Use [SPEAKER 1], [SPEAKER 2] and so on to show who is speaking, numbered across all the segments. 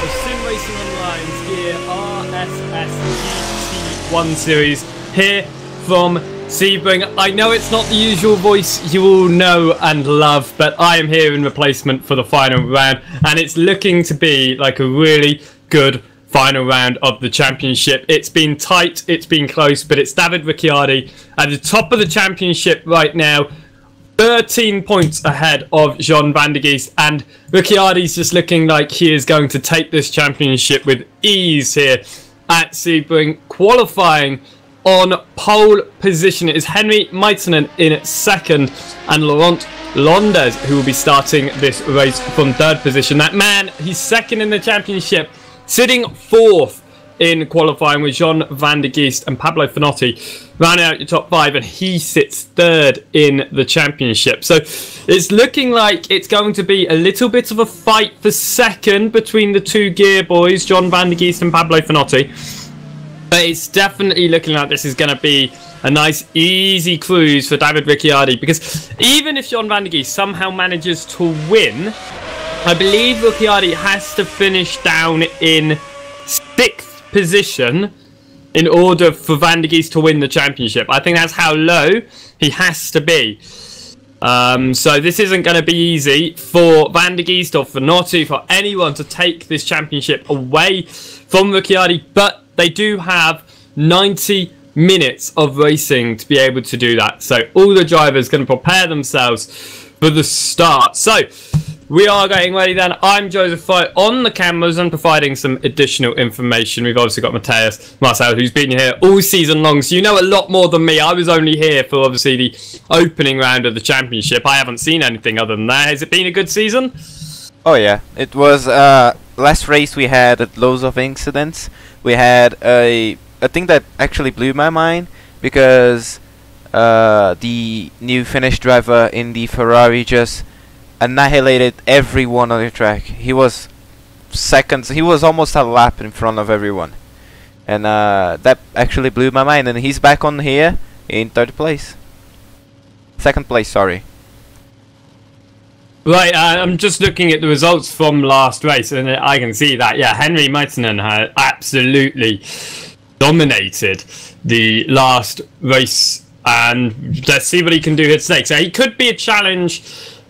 [SPEAKER 1] of SimRacingOnline's G.E.A.R RSS GT1 series here from Sebring. I know it's not the usual voice you all know and love, but I am here in replacement for the final round, and it's looking to be like a really good final round of the championship. It's been tight, it's been close, but it's David Ricciardi at the top of the championship right now, 13 points ahead of Jean van der Geest, and Ricciardi's just looking like he is going to take this championship with ease here at Sebring. Qualifying on pole position, it is Henry Meitenen in second and Laurent Londes who will be starting this race from third position. That man, he's second in the championship, sitting fourth in qualifying with Jean van der Geest and Pablo Finotti rounding out your top five, and he sits third in the championship. So it's looking like it's going to be a little bit of a fight for second between the two G.E.A.R boys, Jean van der Geest and Pablo Finotti. But it's definitely looking like this is going to be a nice easy cruise for David Ricciardi, because even if Jean van der Geest somehow manages to win, I believe Ricciardi has to finish down in sixth position in order for van der Geest to win the championship. I think that's how low he has to be. So this isn't going to be easy for van der Geest or for Finotti, for anyone to take this championship away from Ricciardi, but they do have 90 minutes of racing to be able to do that. So all the drivers can prepare themselves for the start. So we are getting ready then. I'm Joseph Foy on the cameras and providing some additional information. We've obviously got Matheus Marçal, who's been here all season long, so you know a lot more than me. I was only here for obviously the opening round of the championship. I haven't seen anything other than that. Has it been a good season?
[SPEAKER 2] Oh yeah, it was. Last race we had loads of incidents. We had a thing that actually blew my mind, because the new Finnish driver in the Ferrari just annihilated everyone on the track. He was seconds, he was almost a lap in front of everyone, and that actually blew my mind. And he's back on here in second place, sorry.
[SPEAKER 1] Right, I'm just looking at the results from last race, and I can see that, yeah, Henry Meitenen had absolutely dominated the last race, and let's see what he can do here today. So he could be a challenge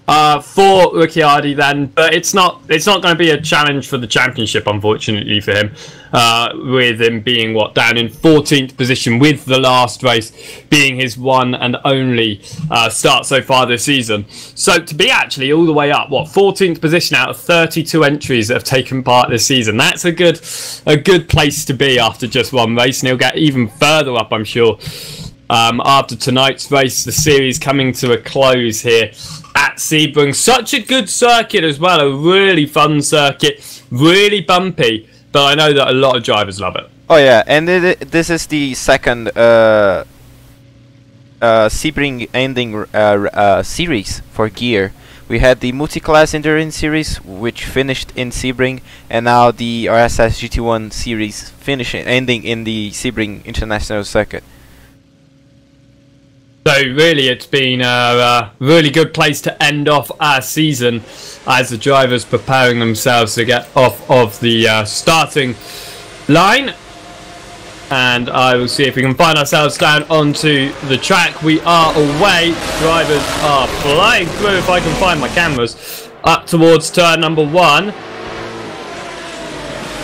[SPEAKER 1] for Ricciardi then, but it's not going to be a challenge for the championship, unfortunately for him, with him being down in 14th position, with the last race being his one and only start so far this season. So to be actually all the way up, 14th position out of 32 entries that have taken part this season, that's a good place to be after just one race, and he'll get even further up, I'm sure, after tonight's race. The series coming to a close here at Sebring. Such a good circuit as well, a really fun circuit, really bumpy, but I know that a lot of drivers love it.
[SPEAKER 2] Oh yeah, and this is the second Sebring ending series for G.E.A.R. We had the multi-class endurance series, which finished in Sebring, and now the RSS GT1 series ending in the Sebring International Circuit.
[SPEAKER 1] So really it's been a really good place to end off our season, as the drivers preparing themselves to get off of the starting line. And I will see if we can find ourselves down onto the track. We are away. Drivers are flying through, if I can find my cameras, up towards turn number 1.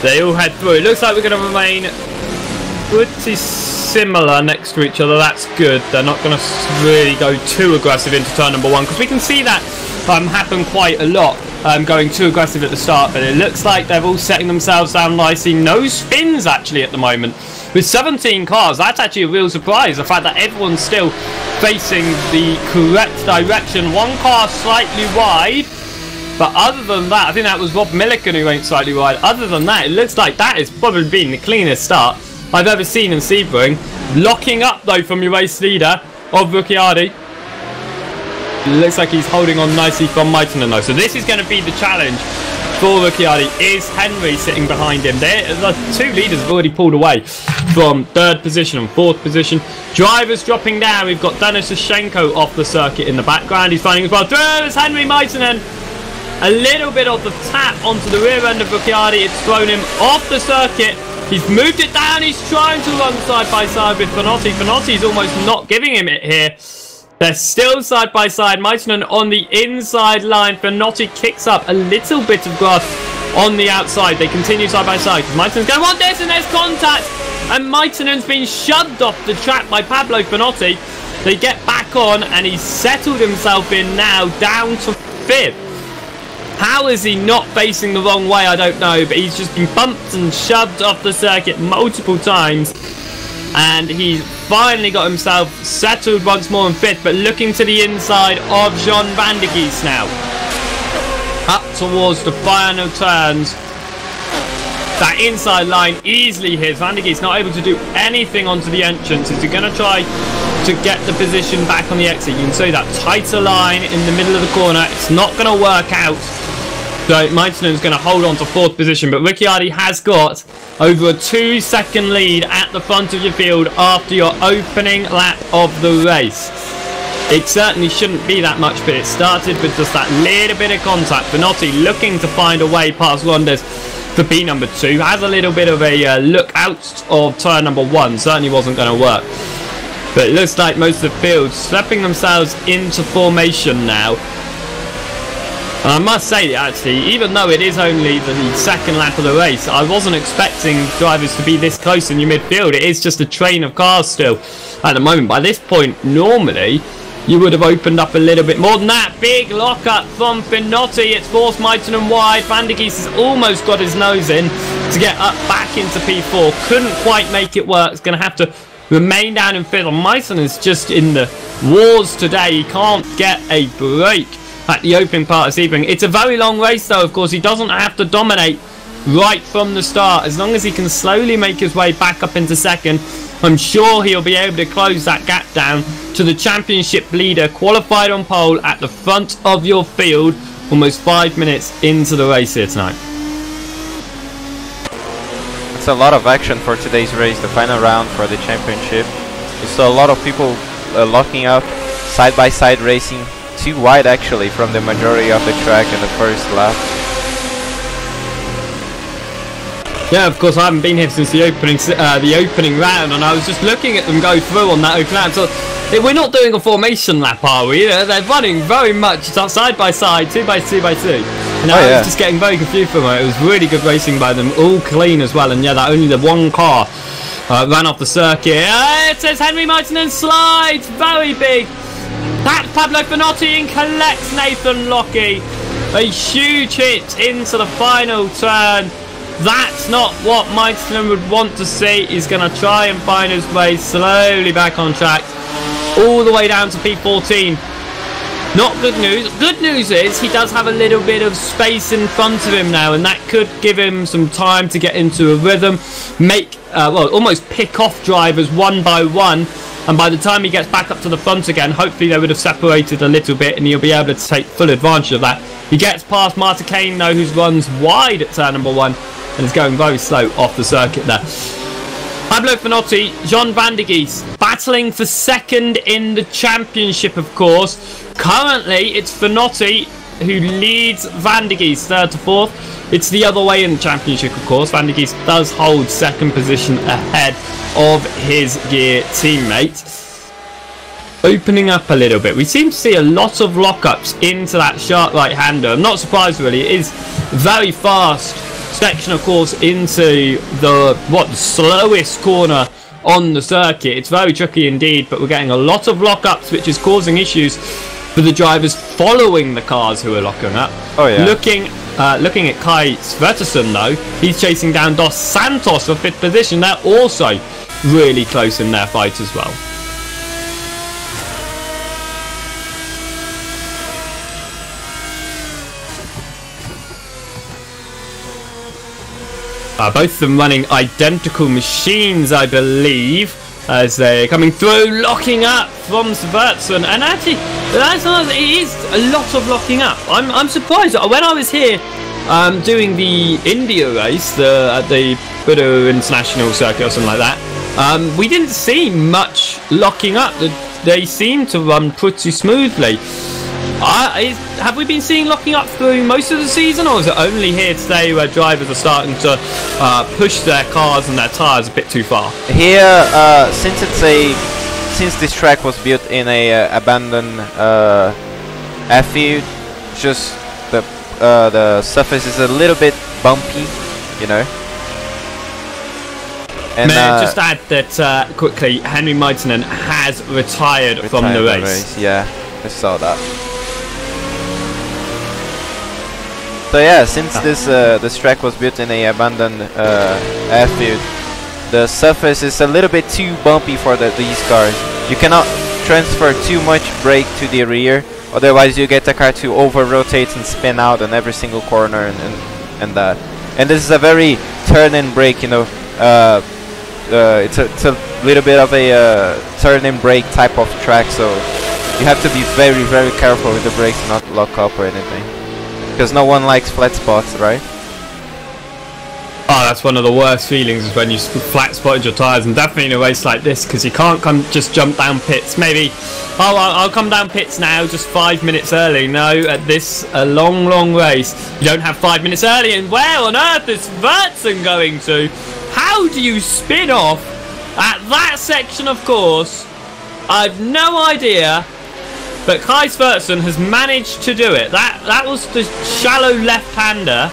[SPEAKER 1] They all head through. It looks like we're going to remain pretty similar next to each other. That's good. They're not going to really go too aggressive into turn number 1, because we can see that happen quite a lot, going too aggressive at the start. But it looks like they're all setting themselves down nicely. No spins actually at the moment with 17 cars. That's actually a real surprise, the fact that everyone's still facing the correct direction. One car slightly wide, but other than that, I think that was Rob Milliken who went slightly wide. Other than that, it looks like that has probably been the cleanest start I've ever seen in Sebring. Locking up though from your race leader of Ricciardi. Looks like he's holding on nicely from Meitenen though. So this is going to be the challenge for Ricciardi. Is Henry sitting behind him? The two leaders have already pulled away from third position and fourth position. Drivers dropping down. We've got Denis Sashenko off the circuit in the background. He's finding as well. There's Henry Meitenen. A little bit of the tap onto the rear end of Ricciardi. It's thrown him off the circuit. He's moved it down. He's trying to run side by side with Finotti. Finotti's almost not giving him it here. They're still side by side. Maitonen on the inside line. Finotti kicks up a little bit of grass on the outside. They continue side by side. Maitonen's going, want this, and there's contact. And Maitonen's been shoved off the track by Pablo Finotti. They get back on, and he's settled himself in now, down to 5th. How is he not facing the wrong way? I don't know, but he's just been bumped and shoved off the circuit multiple times. And he's finally got himself settled once more in 5th, but looking to the inside of Jean van der Gies now. Up towards the final turns. That inside line easily hits. Van der Gies not able to do anything onto the entrance. Is he going to try to get the position back on the exit? You can see that tighter line in the middle of the corner. It's not going to work out. So Maitonen's going to hold on to 4th position, but Ricciardi has got over a 2-second lead at the front of your field after your opening lap of the race. It certainly shouldn't be that much, but it started with just that little bit of contact. Finotti looking to find a way past Rondes for P number 2. Has a little bit of a look out of turn number 1. Certainly wasn't going to work. But it looks like most of the field stepping themselves into formation now. And I must say, actually, even though it is only the 2nd lap of the race, I wasn't expecting drivers to be this close in your midfield. It is just a train of cars still at the moment. By this point, normally, you would have opened up a little bit more than that. Big lock-up from Finotti. It's forced Maitonen wide. Van der Gies has almost got his nose in to get up back into P4. Couldn't quite make it work. It's going to have to remain down in 5th. Maitonen is just in the wars today. He can't get a break at the opening part of Sebring. It's a very long race though, of course. He doesn't have to dominate right from the start. As long as he can slowly make his way back up into 2nd, I'm sure he'll be able to close that gap down to the championship leader, qualified on pole at the front of your field, almost 5 minutes into the race here tonight.
[SPEAKER 2] It's a lot of action for today's race, the final round for the championship. We saw a lot of people locking up, side by side racing. Too wide actually from the majority of the track in the first lap.
[SPEAKER 1] Yeah, of course I haven't been here since the opening round, and I was just looking at them go through on that opening lap. So we're not doing a formation lap, are we? They're running very much side by side, 2 by 2 by 2. And I was just getting very confused from it. It was really good racing by them, all clean as well. And yeah, that only the one car ran off the circuit. It says Henry Maitonen slides, very big. That's Pablo Finotti and collects Nathan Lockie. A huge hit into the final turn. That's not what Maitonen would want to see. He's going to try and find his way slowly back on track, all the way down to P14. Not good news. Good news is he does have a little bit of space in front of him now, and that could give him some time to get into a rhythm, make, well, almost pick off drivers one by one. And by the time he gets back up to the front again, hopefully they would have separated a little bit and he'll be able to take full advantage of that. He gets past Marta Kane though, who runs wide at turn number 1 and is going very slow off the circuit there. Pablo Finotti, Jean van der Gies battling for 2nd in the championship, of course. Currently, it's Finotti who leads Van der Gies 3rd to 4th. It's the other way in the championship, of course. Van der Gies does hold 2nd position ahead of his G.E.A.R teammate. Opening up a little bit. We seem to see a lot of lockups into that sharp right-hander. I'm not surprised, really. It is very fast section, of course, into the slowest corner on the circuit. It's very tricky indeed, but we're getting a lot of lockups, which is causing issues for the drivers following the cars who are locking up.
[SPEAKER 2] Oh yeah.
[SPEAKER 1] Looking at Kai Svertersson though, he's chasing down Dos Santos for 5th position. They're also really close in their fight as well. Both of them running identical machines, I believe, as they're coming through, locking up from Svertersson. And actually, it is a lot of locking up. I'm surprised. When I was here doing the India race, at the Buddha International Circuit or something like that, we didn't see much locking up. They seem to run pretty smoothly. Have we been seeing locking up through most of the season, or is it only here today where drivers are starting to push their cars and their tyres a bit too far?
[SPEAKER 2] Here, since this track was built in a abandoned airfield, just the surface is a little bit bumpy, you know. And
[SPEAKER 1] may I just add that quickly, Henry Meitenen has retired from the race.
[SPEAKER 2] Yeah, I saw that. So yeah, since this track was built in a abandoned airfield, the surface is a little bit too bumpy for these cars. You cannot transfer too much brake to the rear, otherwise you get the car to over-rotate and spin out on every single corner and that. And this is a very turn and brake, you know. It's a little bit of a turn and brake type of track, so you have to be very, very careful with the brakes, not lock up or anything. Because no one likes flat spots, right?
[SPEAKER 1] Oh, that's one of the worst feelings, is when you flat spotted your tyres, and definitely in a race like this, because you can't just jump down pits. Maybe, oh, I'll come down pits now just 5 minutes early. No, at this long race, you don't have 5 minutes early, and where on earth is Vertzen going to? How do you spin off at that section of course? I've no idea. But Kai Vertzen has managed to do it. That was the shallow left-hander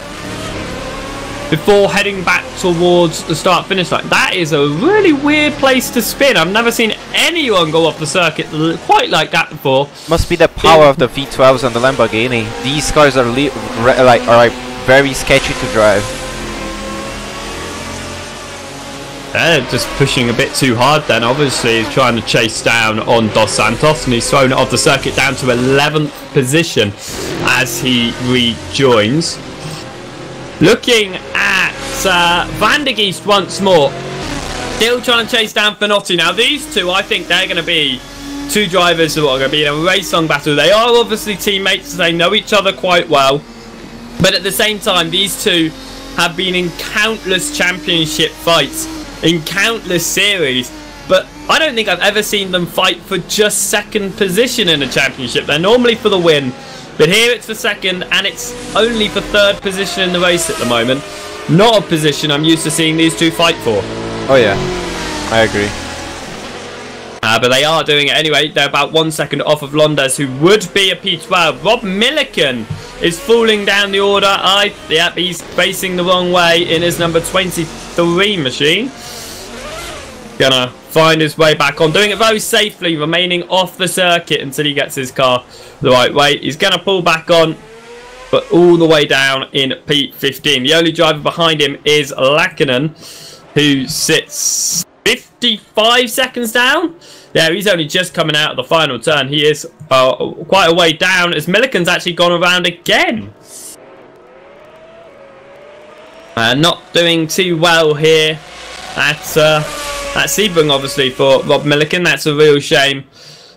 [SPEAKER 1] before heading back towards the start-finish line. That is a really weird place to spin. I've never seen anyone go off the circuit quite like that before.
[SPEAKER 2] Must be the power of the V12s and the Lamborghini. These cars are very sketchy to drive.
[SPEAKER 1] They're just pushing a bit too hard then. Obviously he's trying to chase down on Dos Santos, and he's thrown it off the circuit down to 11th position as he rejoins. Looking at Van der Geest once more, still trying to chase down Finotti. Now these two, I think they're going to be two drivers who are going to be in a race-long battle. They are obviously teammates, they know each other quite well, but at the same time these two have been in countless championship fights, in countless series, but I don't think I've ever seen them fight for just second position in a championship. They're normally for the win, but here it's for second, and it's only for third position in the race at the moment. Not a position I'm used to seeing these two fight for.
[SPEAKER 2] Oh yeah, I agree.
[SPEAKER 1] But they are doing it anyway. They're about 1 second off of Londes, who would be a P12. Rob Milliken is falling down the order. Yep, he's facing the wrong way in his number 23 machine. Gonna find his way back on, doing it very safely, remaining off the circuit until he gets his car the right way. He's gonna pull back on, but all the way down in P15. The only driver behind him is Lackinen, who sits 55 seconds down. Yeah, he's only just coming out of the final turn. He is quite a way down, as Milliken's actually gone around again. Not doing too well here at Sebring, obviously, for Rob Milliken. That's a real shame.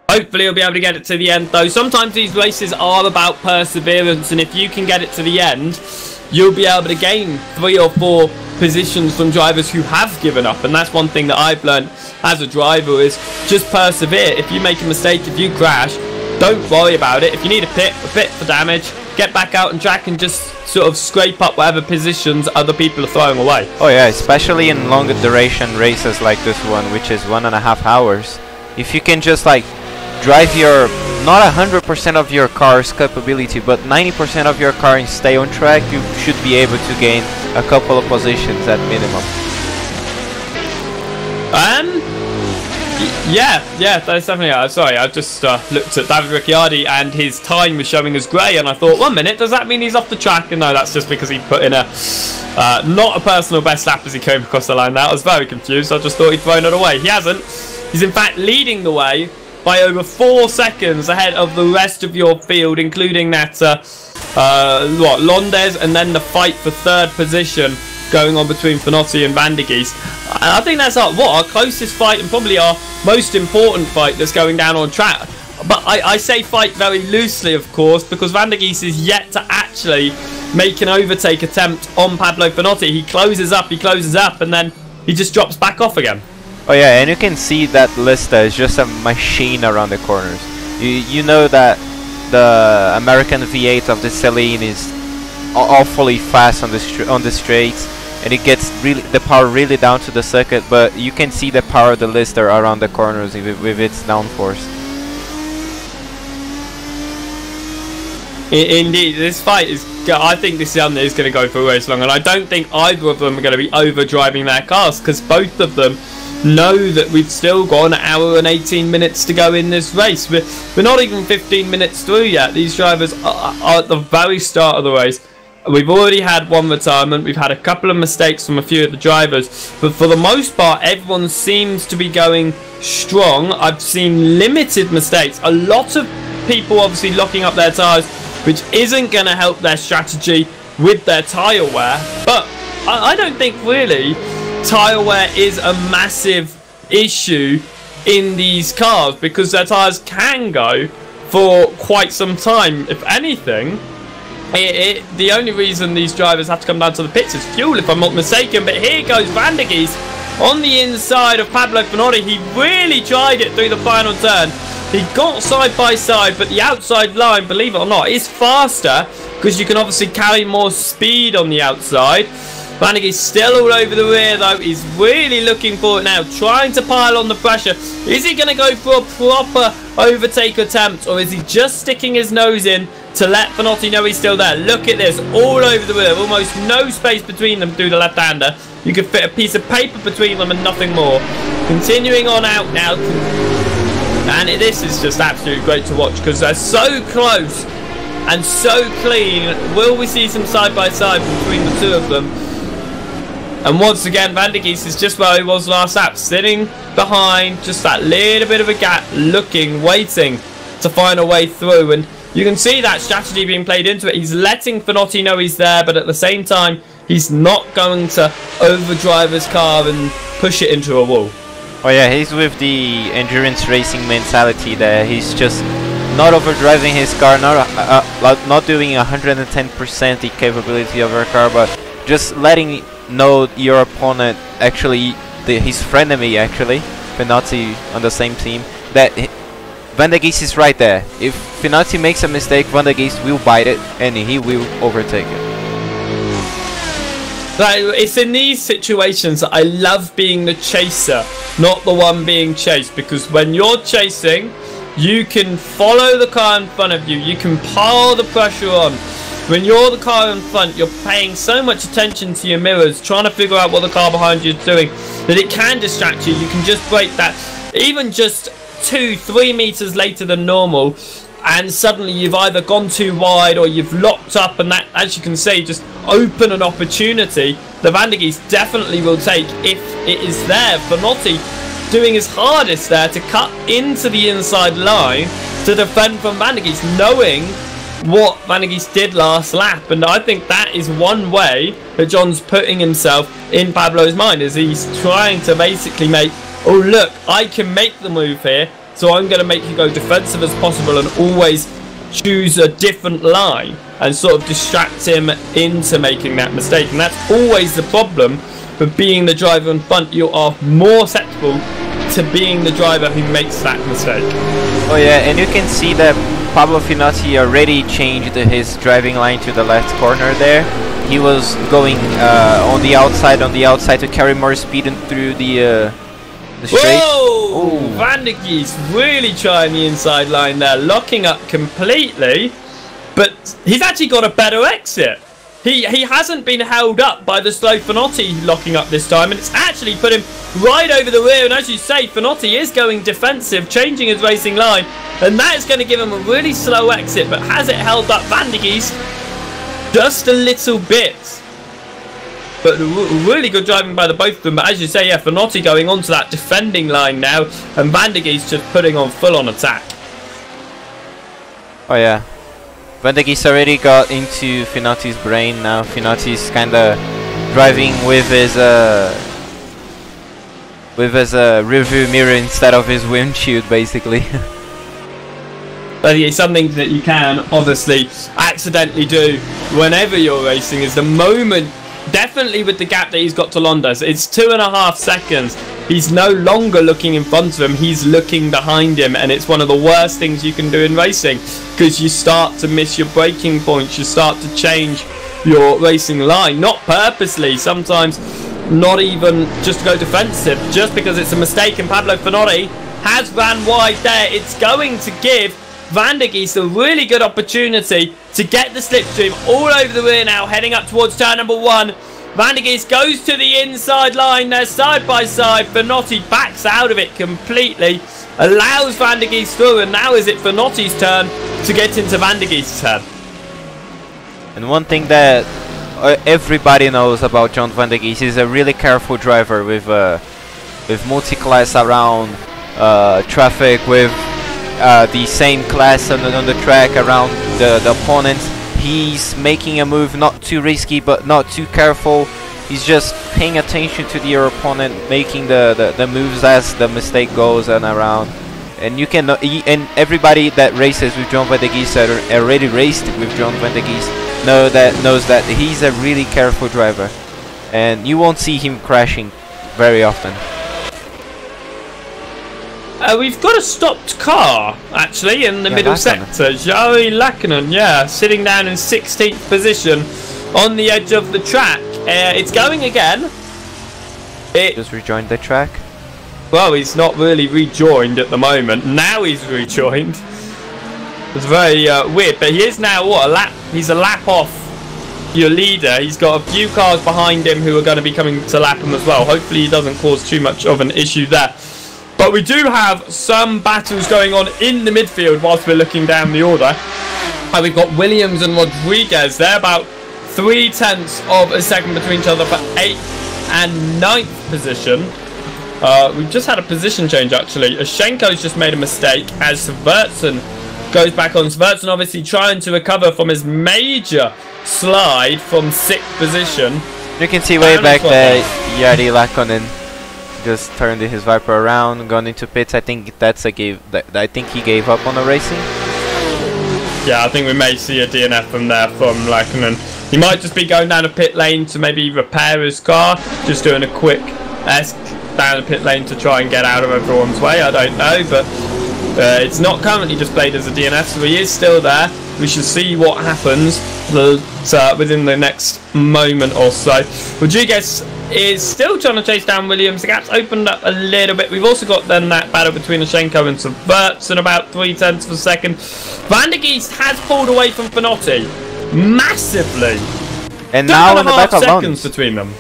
[SPEAKER 1] Hopefully he'll be able to get it to the end, though. Sometimes these races are about perseverance, and if you can get it to the end, you'll be able to gain 3 or 4 positions from drivers who have given up. And that's one thing that I've learned as a driver, is just persevere. If you make a mistake, if you crash, don't worry about it. If you need a pit for damage, get back out and track and just sort of scrape up whatever positions other people are throwing away.
[SPEAKER 2] Oh yeah, especially in longer duration races like this one, which is 1.5 hours. If you can just like drive your, not 100% of your car's capability, but 90% of your car and stay on track, you should be able to gain a couple of positions at minimum.
[SPEAKER 1] Yeah, that's definitely. Sorry, I just looked at David Ricciardi and his time was showing as grey, and I thought, 1 minute, does that mean he's off the track? And no, that's just because he put in a not a personal best lap as he came across the line. There, I was very confused. I just thought he'd thrown it away. He hasn't. He's in fact leading the way by over 4 seconds ahead of the rest of your field, including that Londes, and then the fight for third position going on between Finotti and Van der Geest. I think that's our closest fight, and probably our most important fight that's going down on track. But I say fight very loosely, of course, because Van der Geest is yet to actually make an overtake attempt on Pablo Finotti. He closes up, and then he just drops back off again.
[SPEAKER 2] Oh yeah, and you can see that Lista is just a machine around the corners. You know that the American V8 of the Celine is awfully fast on the straights, and it gets the power really down to the circuit. But you can see the power of the Lister around the corners with its downforce.
[SPEAKER 1] Indeed, this fight is. I think this is going to go for a race long, and I don't think either of them are going to be overdriving their cars, because both of them know that we've still got an hour and 18 minutes to go in this race. We're not even 15 minutes through yet. These drivers are at the very start of the race. We've already had one retirement. We've had a couple of mistakes from a few of the drivers, but for the most part, everyone seems to be going strong. I've seen limited mistakes. A lot of people obviously locking up their tyres, which isn't going to help their strategy with their tyre wear. But I don't think really tyre wear is a massive issue in these cars, because their tyres can go for quite some time. If anything, the only reason these drivers have to come down to the pits is fuel, if I'm not mistaken. But here goes Van der Geest on the inside of Pablo Finotti. He really tried it through the final turn. He got side by side, but the outside line, believe it or not, is faster, because you can obviously carry more speed on the outside. Van der Geest still all over the rear though. He's really looking for it now, trying to pile on the pressure. Is he going to go for a proper overtake attempt, or is he just sticking his nose in to let Finotti know he's still there? Look at this, all over the rear, almost no space between them through the left-hander. You could fit a piece of paper between them and nothing more. Continuing on out now. And this is just absolutely great to watch, because they're so close and so clean. Will we see some side-by-side between the two of them? And once again, Van der Geest is just where he was last lap, sitting behind just that little bit of a gap, looking, waiting to find a way through. And you can see that strategy being played into it. He's letting Finotti know he's there, but at the same time, he's not going to overdrive his car and push it into a wall.
[SPEAKER 2] Oh yeah, he's with the endurance racing mentality there. He's just not overdriving his car, not doing 110% the capability of her car, but just letting know your opponent, actually his frenemy actually, Finotti on the same team, that Van der Geest is right there. If Finotti makes a mistake, Van der Geest will bite it and he will overtake it.
[SPEAKER 1] Like, it's in these situations that I love being the chaser, not the one being chased, because when you're chasing, you can follow the car in front of you, you can pile the pressure on. When you're the car in front, you're paying so much attention to your mirrors, trying to figure out what the car behind you is doing, that it can distract you. You can just break that, even just 2-3 meters later than normal, and suddenly you've either gone too wide or you've locked up, and that, as you can see, just open an opportunity the Van der Geest definitely will take if it is there. Finotti doing his hardest there to cut into the inside line to defend from Van der Geest, knowing what Van der Geest did last lap. And I think that is one way that John's putting himself in Pablo's mind, as he's trying to basically make, oh look, I can make the move here, so I'm going to make you go defensive as possible and always choose a different line and sort of distract him into making that mistake. And that's always the problem with being the driver in front. You are more susceptible to being the driver who makes that mistake.
[SPEAKER 2] Oh yeah, and you can see that Pablo Finotti already changed his driving line to the left corner there. He was going on the outside to carry more speed through the straight.
[SPEAKER 1] Whoa! Ooh. Van der Geest really trying the inside line there, locking up completely, but he's actually got a better exit. He hasn't been held up by the slow Finotti locking up this time, and it's actually put him right over the rear. And as you say, Finotti is going defensive, changing his racing line, and that is going to give him a really slow exit. But has it held up Van der Geest? Just a little bit. But really good driving by the both of them. But as you say, yeah, Finotti going onto that defending line now, and Van der Geest just putting on full-on attack.
[SPEAKER 2] Oh yeah, Van der Geest already got into Finotti's brain now. Finotti's kind of driving with his rearview mirror instead of his windshield, basically.
[SPEAKER 1] But it's something that you can obviously accidentally do whenever you're racing. Is the moment, definitely with the gap that he's got to Londos, it's 2.5 seconds. He's no longer looking in front of him, he's looking behind him, and it's one of the worst things you can do in racing, because you start to miss your braking points, you start to change your racing line, not purposely, sometimes not even just to go defensive, just because it's a mistake. And Pablo Finotti has ran wide there. It's going to give Van der Geest a really good opportunity to get the slipstream all over the rear now, heading up towards turn number 1. Van der Geest goes to the inside line there, side by side. Finotti backs out of it completely, allows Van der Geest through, and now is it Finotti's turn to get into Van der Geest's turn.
[SPEAKER 2] And one thing that everybody knows about John Van der Geest is a really careful driver with multi-class around traffic, with the same class on the track around the opponents. He's making a move not too risky but not too careful. He's just paying attention to your opponent, making the moves as the mistake goes and around. And you can and everybody that races with John Van der Geest, that already raced with John Van der Geest, knows that he's a really careful driver, and you won't see him crashing very often.
[SPEAKER 1] We've got a stopped car actually in the middle sector. Jari Lackinen, yeah, sitting down in 16th position on the edge of the track. It's going again. It
[SPEAKER 2] just rejoined the track.
[SPEAKER 1] Well, he's not really rejoined at the moment. Now he's rejoined. It's very weird, but he is now what, a lap? He's a lap off your leader. He's got a few cars behind him who are going to be coming to lap him as well. Hopefully he doesn't cause too much of an issue there. But we do have some battles going on in the midfield whilst we're looking down the order. We've got Williams and Rodriguez. They're about 0.3 of a second between each other for 8th and 9th position. We've just had a position change actually. Ashenko's just made a mistake as Svertsen goes back on. Svertsen obviously trying to recover from his major slide from 6th position.
[SPEAKER 2] You can see way back there Jari Lackinen just turned his Viper around, gone into pits. I think that's a I think he gave up on the racing.
[SPEAKER 1] Yeah, I think we may see a DNF from there from Lackinen. He might just be going down a pit lane to maybe repair his car, just doing a quick down a pit lane to try and get out of everyone's way. I don't know, but it's not currently displayed as a DNF, so he is still there. We should see what happens within the next moment or so. Rodriguez is still trying to chase down Williams. The gap's opened up a little bit. We've also got then that battle between Ashenko and Svertsen, about 0.3 of a second. Van der Geest has pulled away from Finotti massively.
[SPEAKER 2] And now in the back of
[SPEAKER 1] seconds between them.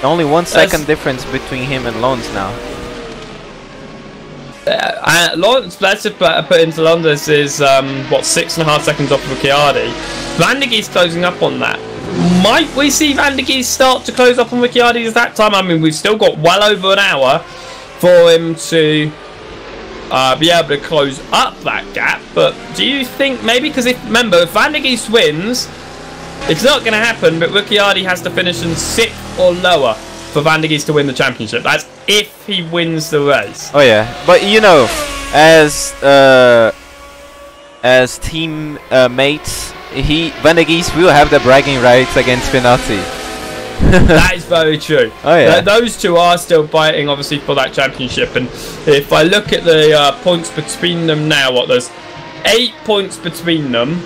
[SPEAKER 2] Only 1 second difference between him and Lons now.
[SPEAKER 1] Lawrence, let's put into Londres is what, 6.5 seconds off of Ricciardi. Van der Geest closing up on that. Might we see Van der Geest start to close up on Ricciardi at that time? I mean, we've still got well over an hour for him to be able to close up that gap. But do you think maybe, because remember, if Van der Geest wins, it's not going to happen, but Ricciardi has to finish in 6th or lower for Van der Geest to win the championship. That's if he wins the race.
[SPEAKER 2] Oh yeah, but you know, as team mates, Van der Geest will have the bragging rights against Finotti.
[SPEAKER 1] That is very true.
[SPEAKER 2] Oh yeah,
[SPEAKER 1] those two are still fighting obviously for that championship, and if I look at the points between them now, what, there's 8 points between them,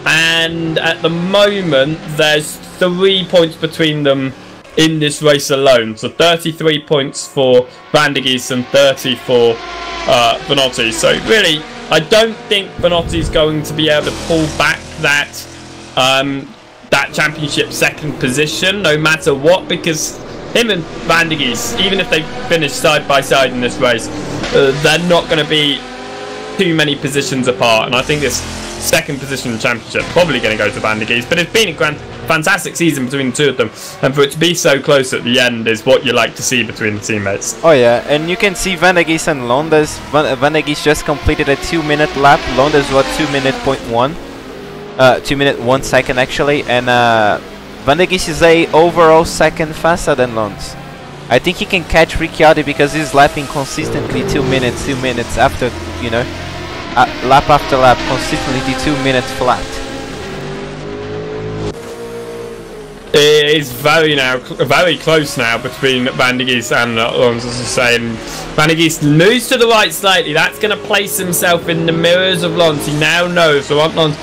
[SPEAKER 1] and at the moment there's 3 points between them in this race alone. So 33 points for Van der Geest and 30 for Finotti. So really, I don't think Finotti's going to be able to pull back that that championship second position, no matter what, because him and Van der Geest, even if they finish side by side in this race, they're not going to be too many positions apart. And I think this second position in the championship probably going to go to Van der Geest. But it's been a fantastic season between the two of them, and for it to be so close at the end is what you like to see between the teammates.
[SPEAKER 2] Oh yeah, and you can see Van der Geest and Londes. Van der Geest just completed a 2-minute lap. Londes was 2 minute 1 second actually, and Van der Geest is a overall second faster than Lons. I think he can catch Ricciardi because he's lapping consistently 2 minutes after, you know, lap after lap, consistently 2 minutes flat.
[SPEAKER 1] It is very close now between Van der Geest and Alonso, as I was saying. Van der Geest moves to the right slightly. That's going to place himself in the mirrors of Lons. He now knows, so Lons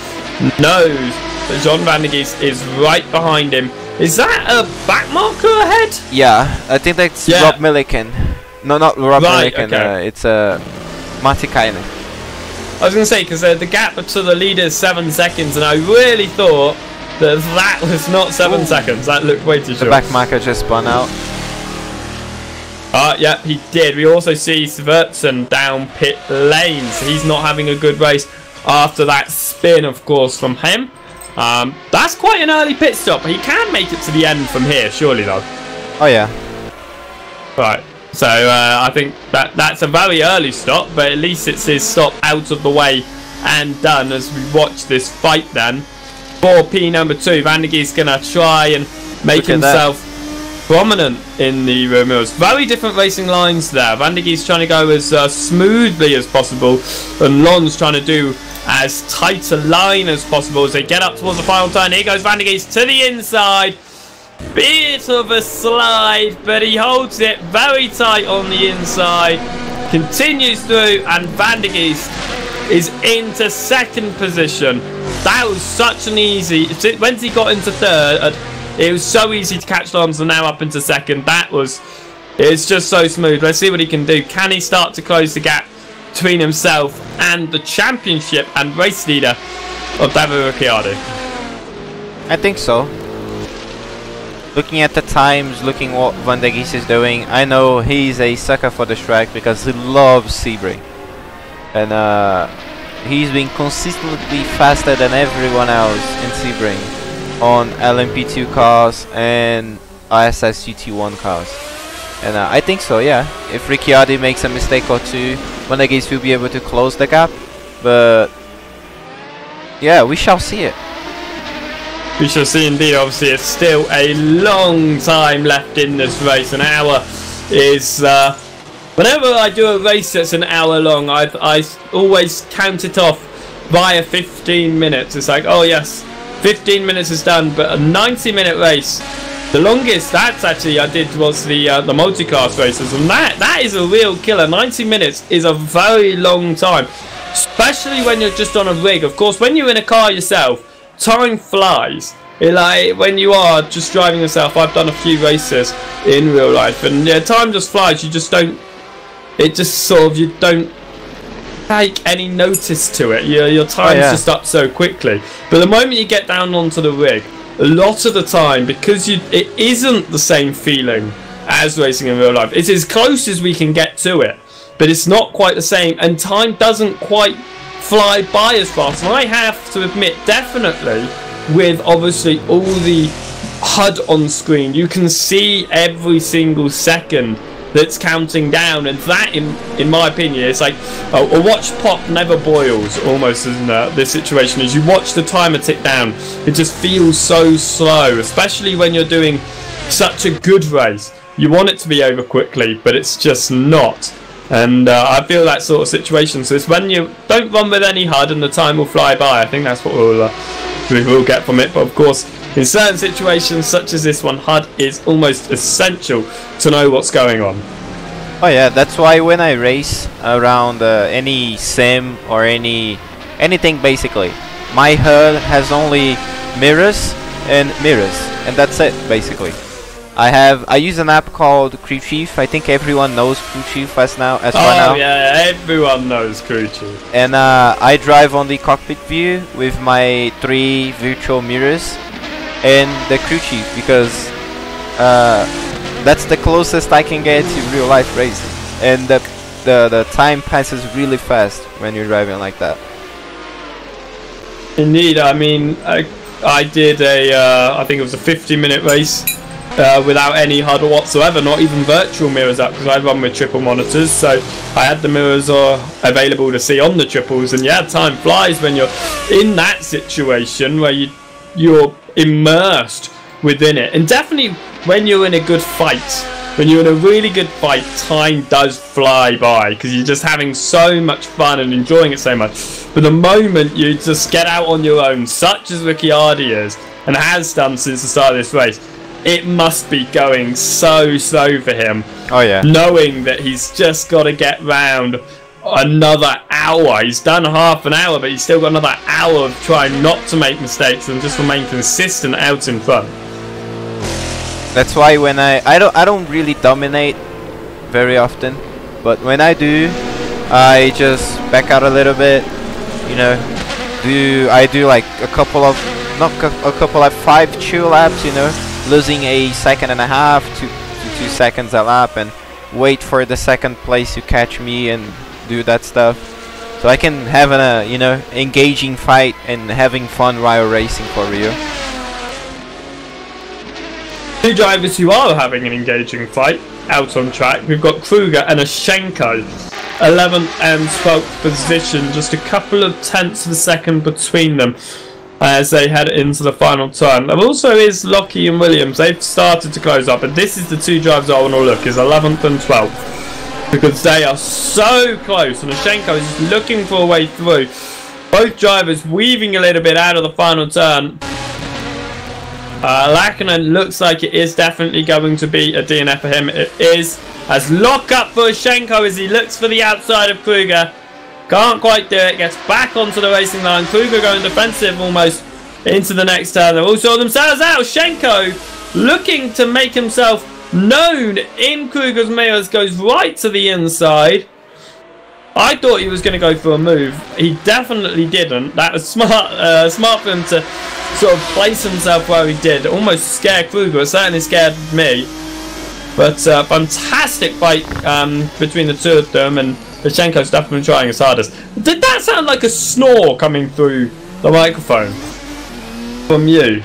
[SPEAKER 1] knows that John Van der Geest is right behind him. Is that a back marker ahead?
[SPEAKER 2] Yeah, I think that's Rob Milliken. No, not Rob Milliken.
[SPEAKER 1] Okay.
[SPEAKER 2] It's Matikainen.
[SPEAKER 1] I was going to say, because the gap to the leader is 7 seconds, and I really thought that was not 7 seconds. That looked way too short.
[SPEAKER 2] The back marker just spun out.
[SPEAKER 1] Yeah, he did. We also see Svertsen down pit lane, so he's not having a good race after that spin, of course, from him. That's quite an early pit stop. He can make it to the end from here, surely, though.
[SPEAKER 2] Oh, yeah.
[SPEAKER 1] Right. So, I think that's a very early stop, but at least it's his stop out of the way and done as we watch this fight then. For P number 2, Van der Geest going to try and make himself prominent in the mirrors. Very different racing lines there. Van der Geest trying to go as smoothly as possible, and Lons trying to do as tight a line as possible as they get up towards the final turn. Here goes Van der Geest to the inside. Bit of a slide, but he holds it very tight on the inside. Continues through, and Van der Geest is into second position. That was such an easy... Once he got into third, it was so easy to catch Lons, and now up into second. It's just so smooth. Let's see what he can do. Can he start to close the gap between himself and the championship and race leader of David Ricciardo?
[SPEAKER 2] I think so. Looking at the times, looking what Van der Geest is doing, I know he's a sucker for the track because he loves Sebring. And he's been consistently faster than everyone else in Sebring on LMP2 cars and RSS GT1 cars. And I think so, yeah. If Ricciardo makes a mistake or two, Van der Geest will be able to close the gap. But yeah, we shall see it.
[SPEAKER 1] We shall see indeed. Obviously, it's still a long time left in this race. An hour is... whenever I do a race that's an hour long, I always count it off via 15 minutes. It's like, oh yes, 15 minutes is done, but a 90-minute race, the longest that's actually I did was the multiclass races, and that is a real killer. 90 minutes is a very long time, especially when you're just on a rig. Of course, when you're in a car yourself, time flies. Like when you are just driving yourself, I've done a few races in real life, and yeah, time just flies. You just don't. It just sort of, you don't take any notice to it. Your time's just up so quickly. But the moment you get down onto the rig, a lot of the time, because it isn't the same feeling as racing in real life. It's as close as we can get to it, but it's not quite the same, and time doesn't quite fly by as fast. And I have to admit, definitely, with obviously all the HUD on screen, you can see every single second that's counting down, and that in my opinion, it's like a watch pop never boils almost in this situation. As you watch the timer tick down, it just feels so slow, especially when you're doing such a good race. You want it to be over quickly, but it's just not. And I feel that sort of situation. So it's when you don't run with any HUD and the time will fly by. I think that's what we will get from it. But of course, in certain situations such as this one, HUD is almost essential to know what's going on.
[SPEAKER 2] Oh yeah, that's why when I race around any sim or anything basically, my HUD has only mirrors, and that's it basically. I use an app called Crew Chief. I think everyone knows Crew Chief as now.
[SPEAKER 1] Oh yeah, everyone knows Crew Chief.
[SPEAKER 2] And I drive on the cockpit view with my 3 virtual mirrors and the Crew Chief, because that's the closest I can get to real life racing, and the time passes really fast when you're driving like that.
[SPEAKER 1] Indeed, I mean, I did I think it was a 50-minute race without any HUD whatsoever, not even virtual mirrors up, because I run with triple monitors, so I had the mirrors available to see on the triples. And yeah, time flies when you're in that situation where you're immersed within it. And definitely when you're in a good fight, when you're in a really good fight, time does fly by because you're just having so much fun and enjoying it so much. But the moment you just get out on your own, such as Ricciardo is, and has done since the start of this race, it must be going so slow for him.
[SPEAKER 2] Oh yeah.
[SPEAKER 1] Knowing that he's just got to get round another hour. He's done half an hour, but he's still got another hour of trying not to make mistakes and just remain consistent out in front.
[SPEAKER 2] That's why when I don't really dominate very often, but when I do, I just back out a little bit. You know, I do like a couple of like 5 chill laps. You know, losing a second and a half to 2 seconds a lap, and wait for the second place to catch me and do that stuff, so I can have a engaging fight and having fun while racing for real.
[SPEAKER 1] 2 drivers who are having an engaging fight out on track. We've got Kruger and Ashenko, 11th and 12th position, just a couple of tenths of a second between them as they head into the final turn. There also is Lockie and Williams. They've started to close up, but this is the 2 drivers I want to look, is 11th and 12th, because they are so close, and Ashenko is just looking for a way through. Both drivers weaving a little bit out of the final turn. Lackinen looks like it is definitely going to be a DNF for him. It is, as lock up for Ashenko as he looks for the outside of Kruger. Can't quite do it. Gets back onto the racing line. Kruger going defensive almost into the next turn. They've all sorted themselves out. Ashenko looking to make himself known in Kruger's mirrors, goes right to the inside. I thought he was going to go for a move. He definitely didn't. That was smart, smart for him to sort of place himself where he did. Almost scared Kruger. It certainly scared me. But fantastic fight between the 2 of them, and Ashenko's definitely trying his hardest. Did that sound like a snore coming through the microphone from you?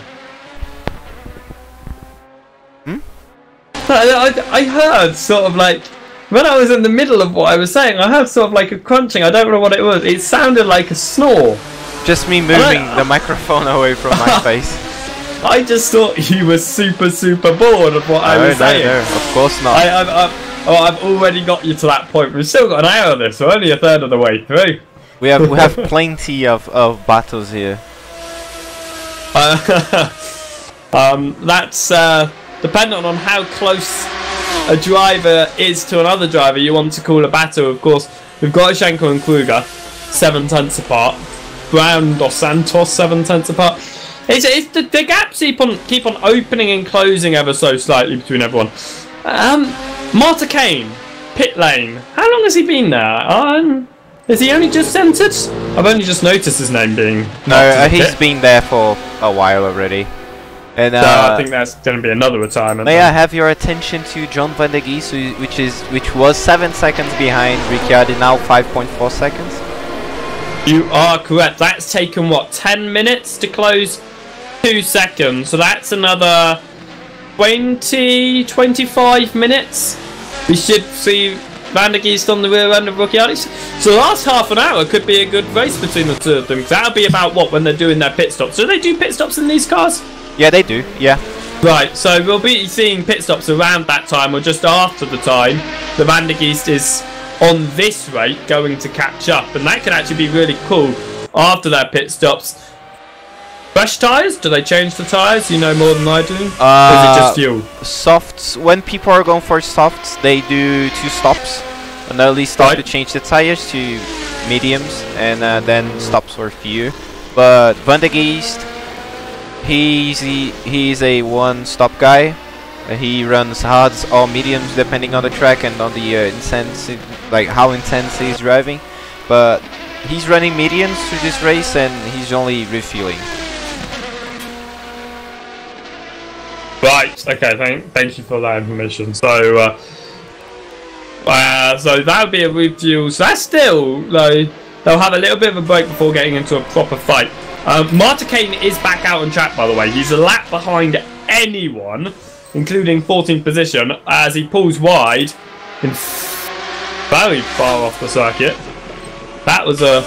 [SPEAKER 1] I heard sort of like, when I was in the middle of what I was saying, I heard sort of like a crunching. I don't know what it was. It sounded like a snore. Just me moving the microphone away from my face. I just thought you were super bored of what I was saying. No, of course not. I've already got you to that point. We've still got an hour of this. We're only a third of the way through. We have plenty of battles here. That's dependent on how close a driver is to another driver you want to call a battle. Of course, we've got Ashenko and Kruger 7 tenths apart. Brown Dos Santos 7 tenths apart. It's the gaps keep on opening and closing ever so slightly between everyone. Marta Kane, pit lane. How long has he been there? Is he only just entered? I've only just noticed his name being. No, he's been there for a while already. And I think that's going to be another retirement. May I have your attention to John Van der Gies, which was 7 seconds behind Ricciardo, now 5.4 seconds. You are correct. That's taken what, 10 minutes to close 2 seconds. So that's another 20-25 minutes. We should see Van der Gies on the rear end of Ricciardo. So the last half an hour could be a good race between the 2 of them. That'll be about what, when they're doing their pit stops. Do they do pit stops in these cars? Yeah, they do, yeah. Right, so we'll be seeing pit stops around that time, or just after the time the Van der Gies is on this rate going to catch up, and that could actually be really cool after their pit stops. Fresh tyres? Do they change the tyres? You know more than I do? Or is it just fuel? Softs, when people are going for softs, they do 2 stops. An early stop to change the tyres to mediums, and then stops for few. But Van der Gies, he's a 1-stop guy. He runs hards or mediums depending on the track and on the intensity, like how intense he's driving. But he's running mediums through this race, and he's only refueling. Right. Okay. Thank you for that information. So so that would be a refuel. So that's still like they'll have a little bit of a break before getting into a proper fight. Marta Kane is back out on track, by the way. He's a lap behind anyone, including 14th position, as he pulls wide in very far off the circuit. That was a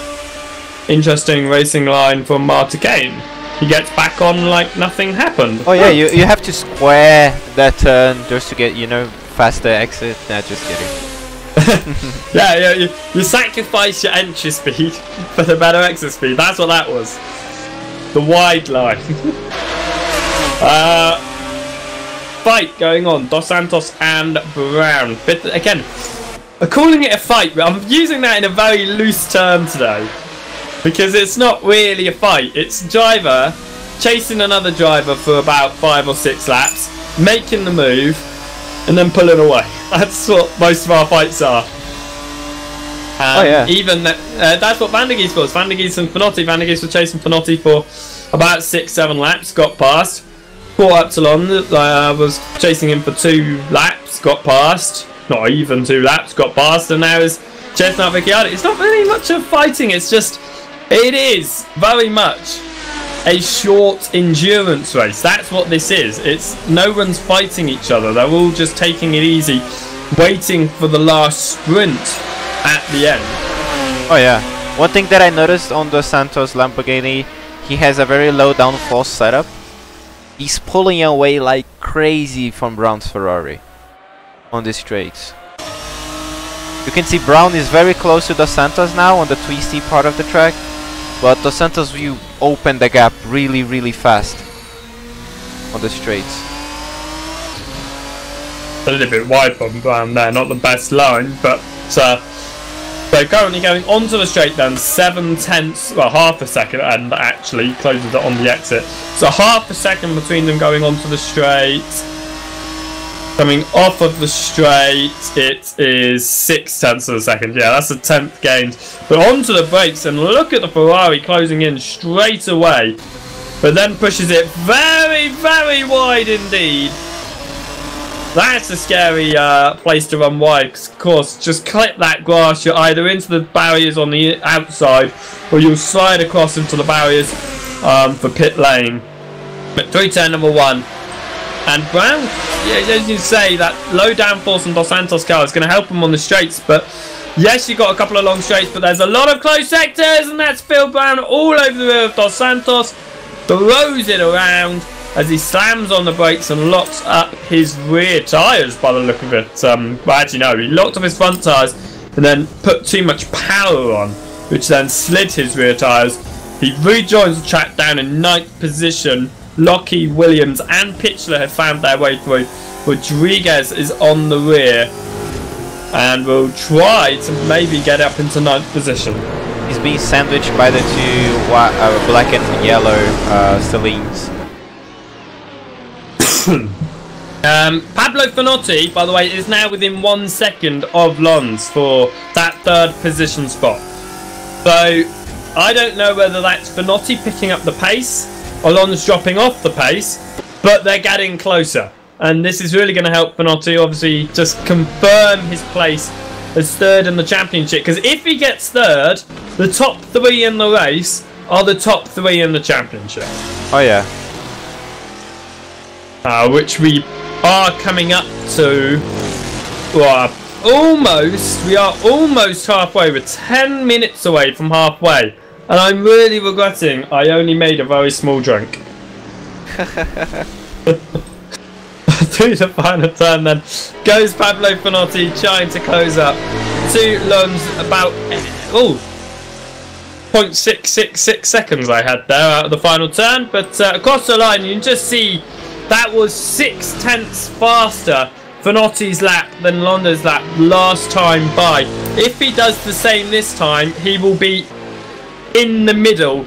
[SPEAKER 1] interesting racing line from Marta Kane. He gets back on like nothing happened. Oh yeah, you have to square that turn just to get, faster exit. Nah, just kidding. yeah, you sacrifice your entry speed for the better exit speed. That's what that was. The wide line. Fight going on, Dos Santos and Brown. But again, I'm calling it a fight, but I'm using that in a very loose term today. Because it's not really a fight. It's a driver chasing another driver for about 5 or 6 laps, making the move, and then pulling away. That's what most of our fights are. Even that's what Van der Geest was. Van der Geest and Finotti. Van der Geest was chasing Finotti for about 6-7 laps, got past. Caught up to London, was chasing him for 2 laps, got past. Not even 2 laps, got past, and now is chasing out G.E.A.R. It's not really much of fighting, it's just, it is very much a short endurance race. That's what this is. It's no one's fighting each other, they're all just taking it easy, waiting for the last sprint at the end.
[SPEAKER 2] Oh yeah, one thing that I noticed on the Santos Lamborghini, he has a very low downforce setup. He's pulling away like crazy from Brown's Ferrari on the straights. You can see Brown is very close to Dos Santos now on the twisty part of the track, but Dos Santos will open the gap really fast on the straights.
[SPEAKER 1] A little bit wide from Brown there, not the best line, but they're currently going onto the straight then, 7/10, well half a second, and actually closes it on the exit. So half a second between them going onto the straight. Coming off of the straight, it is 6/10 of a second. Yeah, that's a 10th gained. But onto the brakes, and look at the Ferrari closing in straight away. But then pushes it very wide indeed. That's a scary place to run wide, because of course, just clip that grass, you're either into the barriers on the outside, or you'll slide across into the barriers for pit lane. But through turn number 1. And Brown, yeah, as you say, that low downforce on Dos Santos car is going to help him on the straights, but yes, you've got a couple of long straights, but there's a lot of close sectors, and that's Phil Brown all over the rear of Dos Santos, throws it around, as he slams on the brakes and locks up his rear tyres by the look of it. Well, actually no, he locked up his front tyres and then put too much power on, which then slid his rear tyres. He rejoins the track down in 9th position. Lockie, Williams and Pitchler have found their way through. Rodriguez is on the rear and will try to maybe get up into 9th position.
[SPEAKER 2] He's being sandwiched by the 2 black and yellow Celines.
[SPEAKER 1] Pablo Finotti, by the way, is now within 1 second of Lons for that 3rd position spot. So I don't know whether that's Finotti picking up the pace or Lons dropping off the pace, but they're getting closer. And this is really going to help Finotti obviously just confirm his place as 3rd in the championship. Because if he gets 3rd, the top 3 in the race are the top 3 in the championship.
[SPEAKER 2] Oh yeah.
[SPEAKER 1] Which we are coming up to. Well, we are almost halfway. We're 10 minutes away from halfway. And I'm really regretting I only made a very small drink. Through the final turn then goes Pablo Finotti, trying to close up to Lons about 0.666 seconds I had there out of the final turn, but across the line you can just see that was 6/10 faster Finotti's lap than Londa's lap last time by. If he does the same this time, he will be in the middle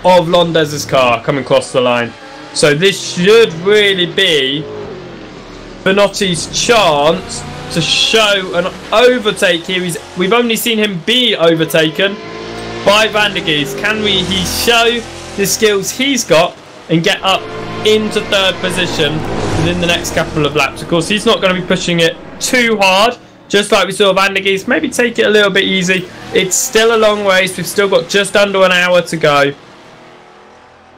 [SPEAKER 1] of Londez's car coming across the line. So this should really be Finotti's chance to show an overtake here. We've only seen him be overtaken by Van der Geest. Can he show the skills he's got and get up into 3rd position within the next couple of laps? Of course, he's not going to be pushing it too hard, just like we saw Van der Geest. Maybe take it a little bit easy. It's still a long race. We've still got just under an hour to go.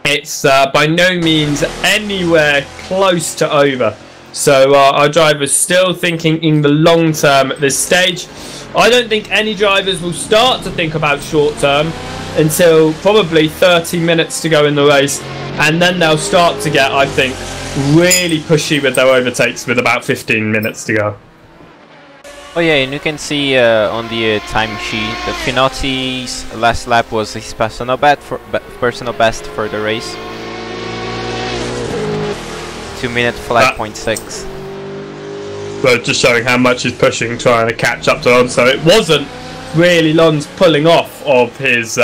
[SPEAKER 1] It's by no means anywhere close to over. So our driver's still thinking in the long term at this stage. I don't think any drivers will start to think about short term until probably 30 minutes to go in the race. And then they'll start to get, I think, really pushy with their overtakes with about 15 minutes to go.
[SPEAKER 2] Oh yeah, and you can see on the time sheet that Finotti's last lap was his personal best for the race. 2-minute flat 0.6.
[SPEAKER 1] But just showing how much he's pushing, trying to catch up to Lons. So it wasn't really Lons pulling off of his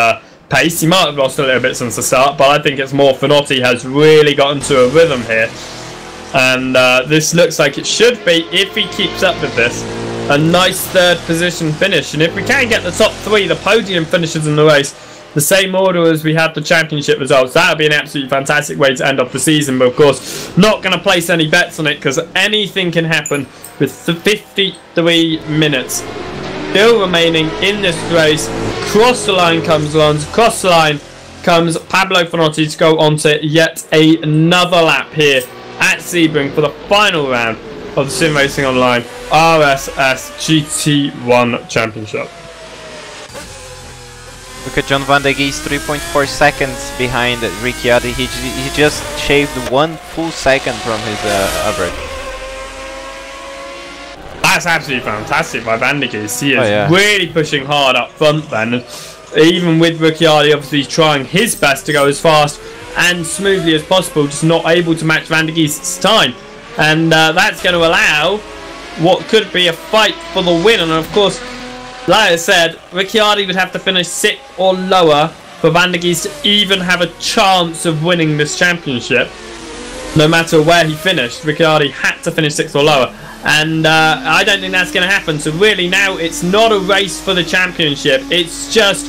[SPEAKER 1] pace. He might have lost a little bit since the start, but I think it's more Finotti has really gotten to a rhythm here. And this looks like it should be, if he keeps up with this, a nice third position finish. And if we can get the top 3, the podium finishes in the race, the same order as we had the championship results, that would be an absolutely fantastic way to end off the season. But of course, not going to place any bets on it because anything can happen with 53 minutes still remaining in this race. Cross the line comes Lons, cross the line comes Pablo Finotti to go on to yet another lap here at Sebring for the final round of the SimRacingOnline RSS GT1 Championship.
[SPEAKER 2] Look at John Van der Geest, 3.4 seconds behind Ricciardi. He just shaved 1 full second from his average.
[SPEAKER 1] That's absolutely fantastic by Van der Geest. He is really pushing hard up front then. And even with Ricciardi obviously trying his best to go as fast and smoothly as possible, just not able to match Van der Geest's time. And that's going to allow what could be a fight for the win. And of course, like I said, Ricciardi would have to finish 6th or lower for Van der Geest to even have a chance of winning this championship. No matter where he finished, Ricciardi had to finish 6th or lower. And I don't think that's going to happen. So really now it's not a race for the championship. It's just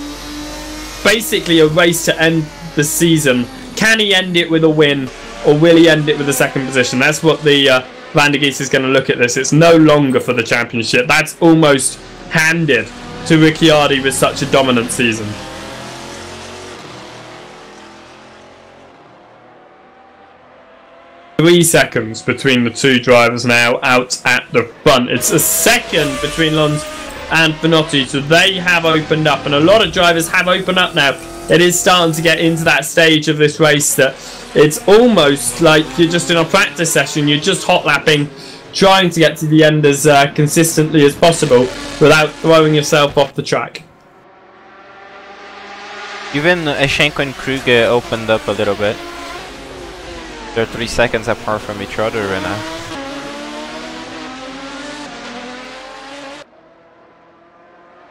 [SPEAKER 1] basically a race to end the season. Can he end it with a win, or will he end it with a 2nd position? That's what the Van der Geest is going to look at this. It's no longer for the championship. That's almost handed to Ricciardi with such a dominant season. Three seconds between the two drivers now out at the front. It's a second between Lons and Finotti, so they have opened up, and a lot of drivers have opened up now. It is starting to get into that stage of this race that it's almost like you're just in a practice session. You're just hot lapping, trying to get to the end as consistently as possible without throwing yourself off the track.
[SPEAKER 2] Even Ashenko and Kruger opened up a little bit. They're 3 seconds apart from each other right now.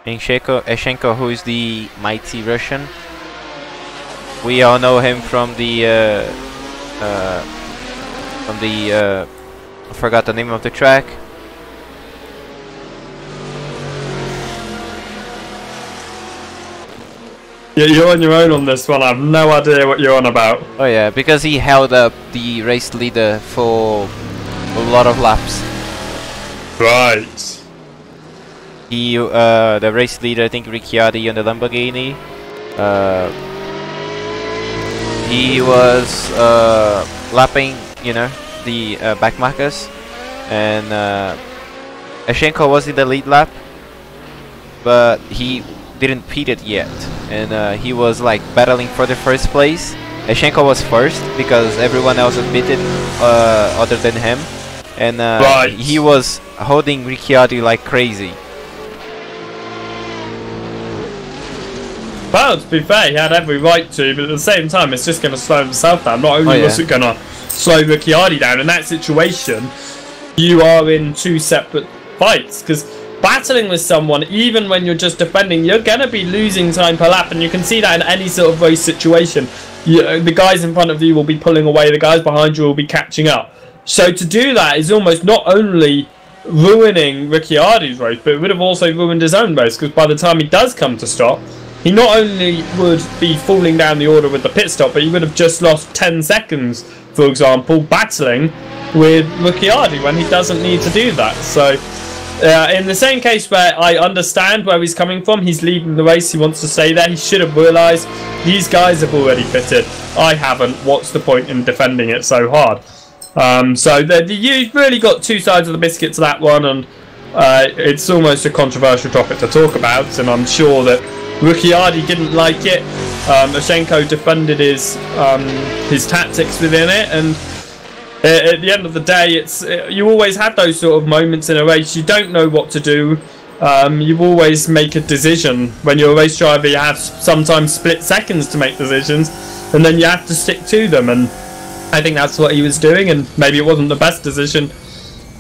[SPEAKER 2] Ashenko, who is the mighty Russian. We all know him from the I forgot the name of the track.
[SPEAKER 1] Yeah, you're on your own on this one. I have no idea what you're on about.
[SPEAKER 2] Oh yeah, because he held up the race leader for a lot of laps.
[SPEAKER 1] Right.
[SPEAKER 2] He, the race leader, I think Ricciardi on the Lamborghini. He was lapping, you know, the backmarkers, and Ashenko was in the lead lap, but he didn't pit it yet, and he was like battling for the first place. Ashenko was first because everyone else was pitted other than him, and
[SPEAKER 1] right.
[SPEAKER 2] He was holding Ricciardi like crazy.
[SPEAKER 1] Well, to be fair, he had every right to, but at the same time, it's just going to slow himself down. Not only was it going to slow Ricciardi down, in that situation, you are in 2 separate fights. Because battling with someone, even when you're just defending, you're going to be losing time per lap. And you can see that in any sort of race situation. The guys in front of you will be pulling away, the guys behind you will be catching up. So to do that is almost not only ruining Ricciardi's race, but it would have also ruined his own race. Because by the time he does come to stop, he not only would be falling down the order with the pit stop, but he would have just lost 10 seconds, for example, battling with Ricciardi when he doesn't need to do that. So, in the same case where I understand where he's coming from, he's leading the race, he wants to stay there, he should have realised these guys have already pitted, I haven't, what's the point in defending it so hard? So you've really got 2 sides of the biscuit to that one, and it's almost a controversial topic to talk about, and I'm sure that Ricciardi didn't like it. Ashenko defended his tactics within it, and at the end of the day, it's you always have those sort of moments in a race. You don't know what to do. You always make a decision. When you're a race driver, you have sometimes split seconds to make decisions, and then you have to stick to them. And I think that's what he was doing, and maybe it wasn't the best decision,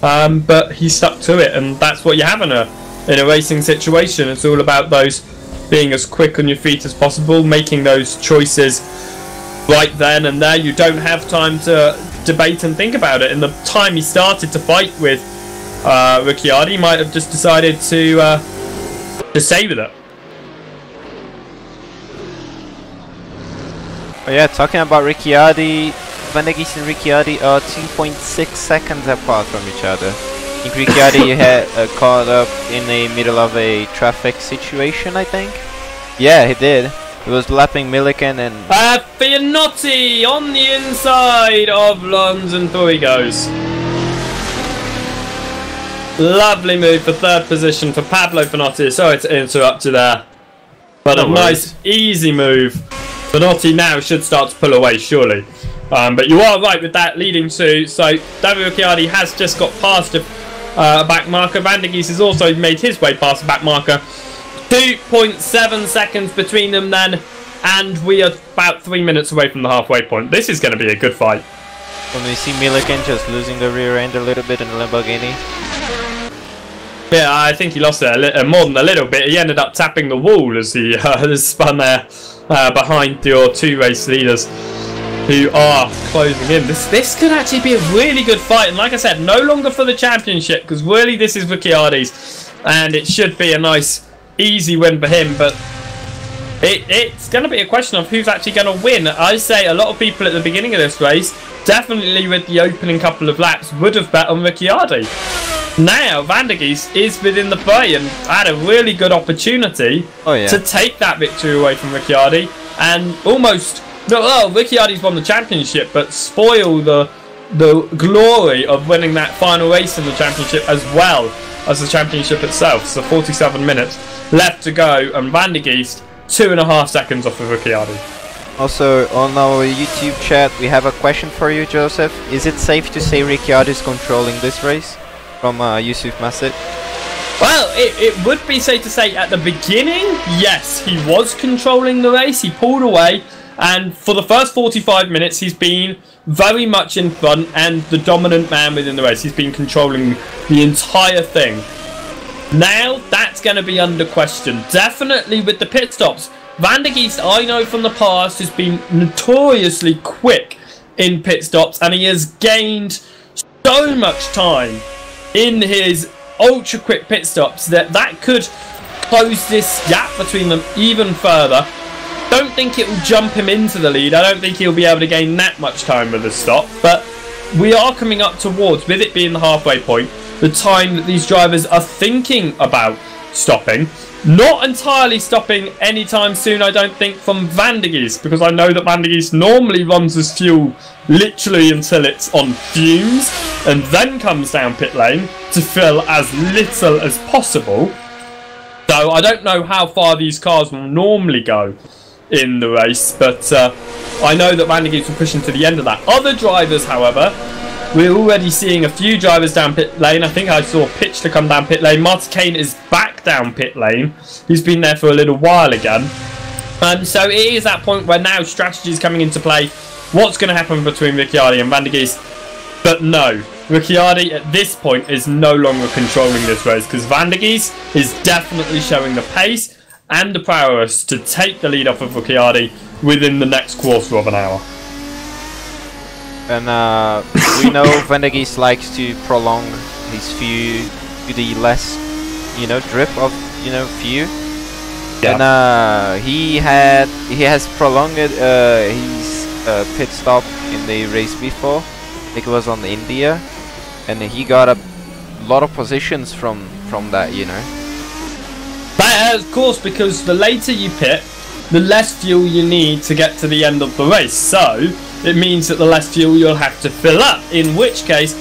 [SPEAKER 1] but he stuck to it, and that's what you have in a racing situation. It's all about those being as quick on your feet as possible, making those choices right then and there. You don't have time to debate and think about it. In the time he started to fight with Ricciardi, he might have just decided to stay with it.
[SPEAKER 2] Oh yeah, talking about Ricciardi, Van der Gies and Ricciardi are 2.6 seconds apart from each other. I think Ricciardi had caught up in the middle of a traffic situation, I think. Yeah, he did. He was lapping Milliken and...
[SPEAKER 1] Fianotti on the inside of London, through he goes. Lovely move for third position for Pablo Fianotti. Sorry to interrupt you there, but no nice, easy move. Fianotti now should start to pull away, surely. But you are right with that leading to. So David Ricciardi has just got past a back marker. Van der Gies has also made his way past the back marker. 2.7 seconds between them then, and we are about 3 minutes away from the halfway point. This is going to be a good fight.
[SPEAKER 2] When we see Milliken just losing the rear end a little bit in the Lamborghini.
[SPEAKER 1] Yeah, I think he lost it more than a little bit. He ended up tapping the wall as he spun there behind your two race leaders who are closing in. This could actually be a really good fight, and like I said, no longer for the championship, because really this is Ricciardi's, and it should be a nice easy win for him, but it's going to be a question of who's actually going to win. I say a lot of people at the beginning of this race, definitely with the opening couple of laps, would have bet on Ricciardi. Now Van der Gies is within the fray and had a really good opportunity to take that victory away from Ricciardi, and almost, well, Ricciardi's won the championship, but spoil the glory of winning that final race in the championship as well as the championship itself. So 47 minutes left to go, and Van der Gies 2.5 seconds off of Ricciardi.
[SPEAKER 2] Also, on our YouTube chat, we have a question for you, Joseph. Is it safe to say Ricciardi is controlling this race? From Yusuf Masset.
[SPEAKER 1] Well, it would be safe to say at the beginning, yes, he was controlling the race. He pulled away, and for the first 45 minutes, he's been very much in front and the dominant man within the race. He's been controlling the entire thing. Now, that's going to be under question. Definitely with the pit stops. Van der Gies, I know from the past, has been notoriously quick in pit stops, and he has gained so much time in his ultra quick pit stops that could close this gap between them even further. Don't think it will jump him into the lead. I don't think he'll be able to gain that much time with the stop, but we are coming up towards, with it being the halfway point, the time that these drivers are thinking about stopping. Not entirely stopping anytime soon, I don't think, from Van der Gies, because I know that Van der Gies normally runs his fuel literally until it's on fumes, and then comes down pit lane to fill as little as possible. So I don't know how far these cars will normally go in the race, but I know that Van der Gies will push into the end of that. Other drivers, however, we're already seeing a few drivers down pit lane. I think I saw Pitch to come down pit lane. Martin Kane is back down pit lane. He's been there for a little while again. So it is that point where now strategy is coming into play. What's going to happen between Ricciardi and Van der Gies? But no, Ricciardi at this point is no longer controlling this race, because Van der Gies is definitely showing the pace and the prowess to take the lead off of Ricciardi within the next quarter of an hour.
[SPEAKER 2] And we know Van der Gies likes to prolong his fuel to the less, drip of, fuel. Yeah. And he has prolonged his pit stop in the race before. I think it was on India, and he got a lot of positions from that,
[SPEAKER 1] But of course, because the later you pit, the less fuel you need to get to the end of the race. So it means that the less fuel you'll have to fill up, in which case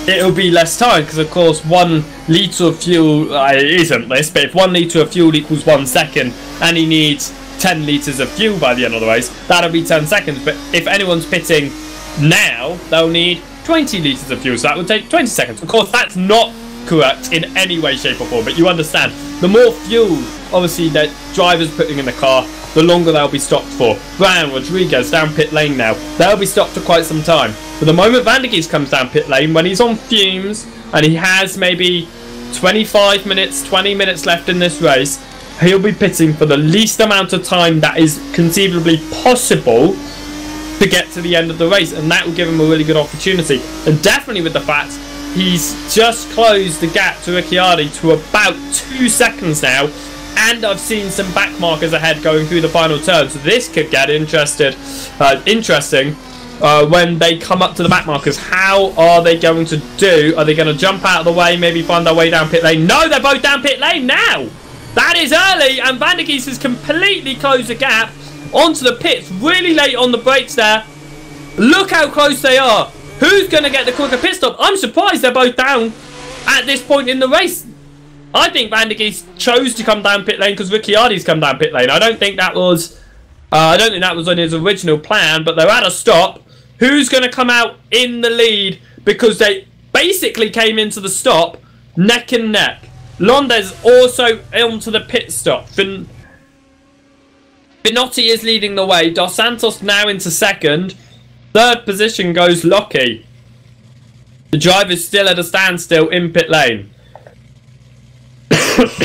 [SPEAKER 1] it'll be less time, because of course 1 litre of fuel, it isn't this, but if 1 litre of fuel equals 1 second and he needs 10 litres of fuel by the end of the race, that'll be 10 seconds. But if anyone's pitting now, they'll need 20 litres of fuel, so that would take 20 seconds. Of course, that's not correct in any way, shape or form, but you understand, the more fuel obviously that drivers putting in the car, the longer they'll be stopped for. Brown, Rodriguez down pit lane now. They'll be stopped for quite some time. But the moment Van der Geest comes down pit lane, when he's on fumes and he has maybe 25 minutes, 20 minutes left in this race, he'll be pitting for the least amount of time that is conceivably possible to get to the end of the race, and that will give him a really good opportunity. And definitely with the fact he's just closed the gap to Ricciardi to about 2 seconds now, and I've seen some back markers ahead going through the final turn, so this could get interesting when they come up to the back markers. How are they going to do? Are they going to jump out of the way, maybe find their way down pit lane? No, they're both down pit lane now. That is early, and Van der Geest has completely closed the gap onto the pits, really late on the brakes there. Look how close they are. Who's going to get the quicker pit stop? I'm surprised they're both down at this point in the race. I think Van der Geest chose to come down pit lane because Ricciardi's come down pit lane. I don't think that was on his original plan, but they're at a stop. Who's going to come out in the lead? Because they basically came into the stop neck and neck. Londes also onto the pit stop. Binotti is leading the way. Dos Santos now into second. Third position goes Lockie. The driver's still at a standstill in pit lane.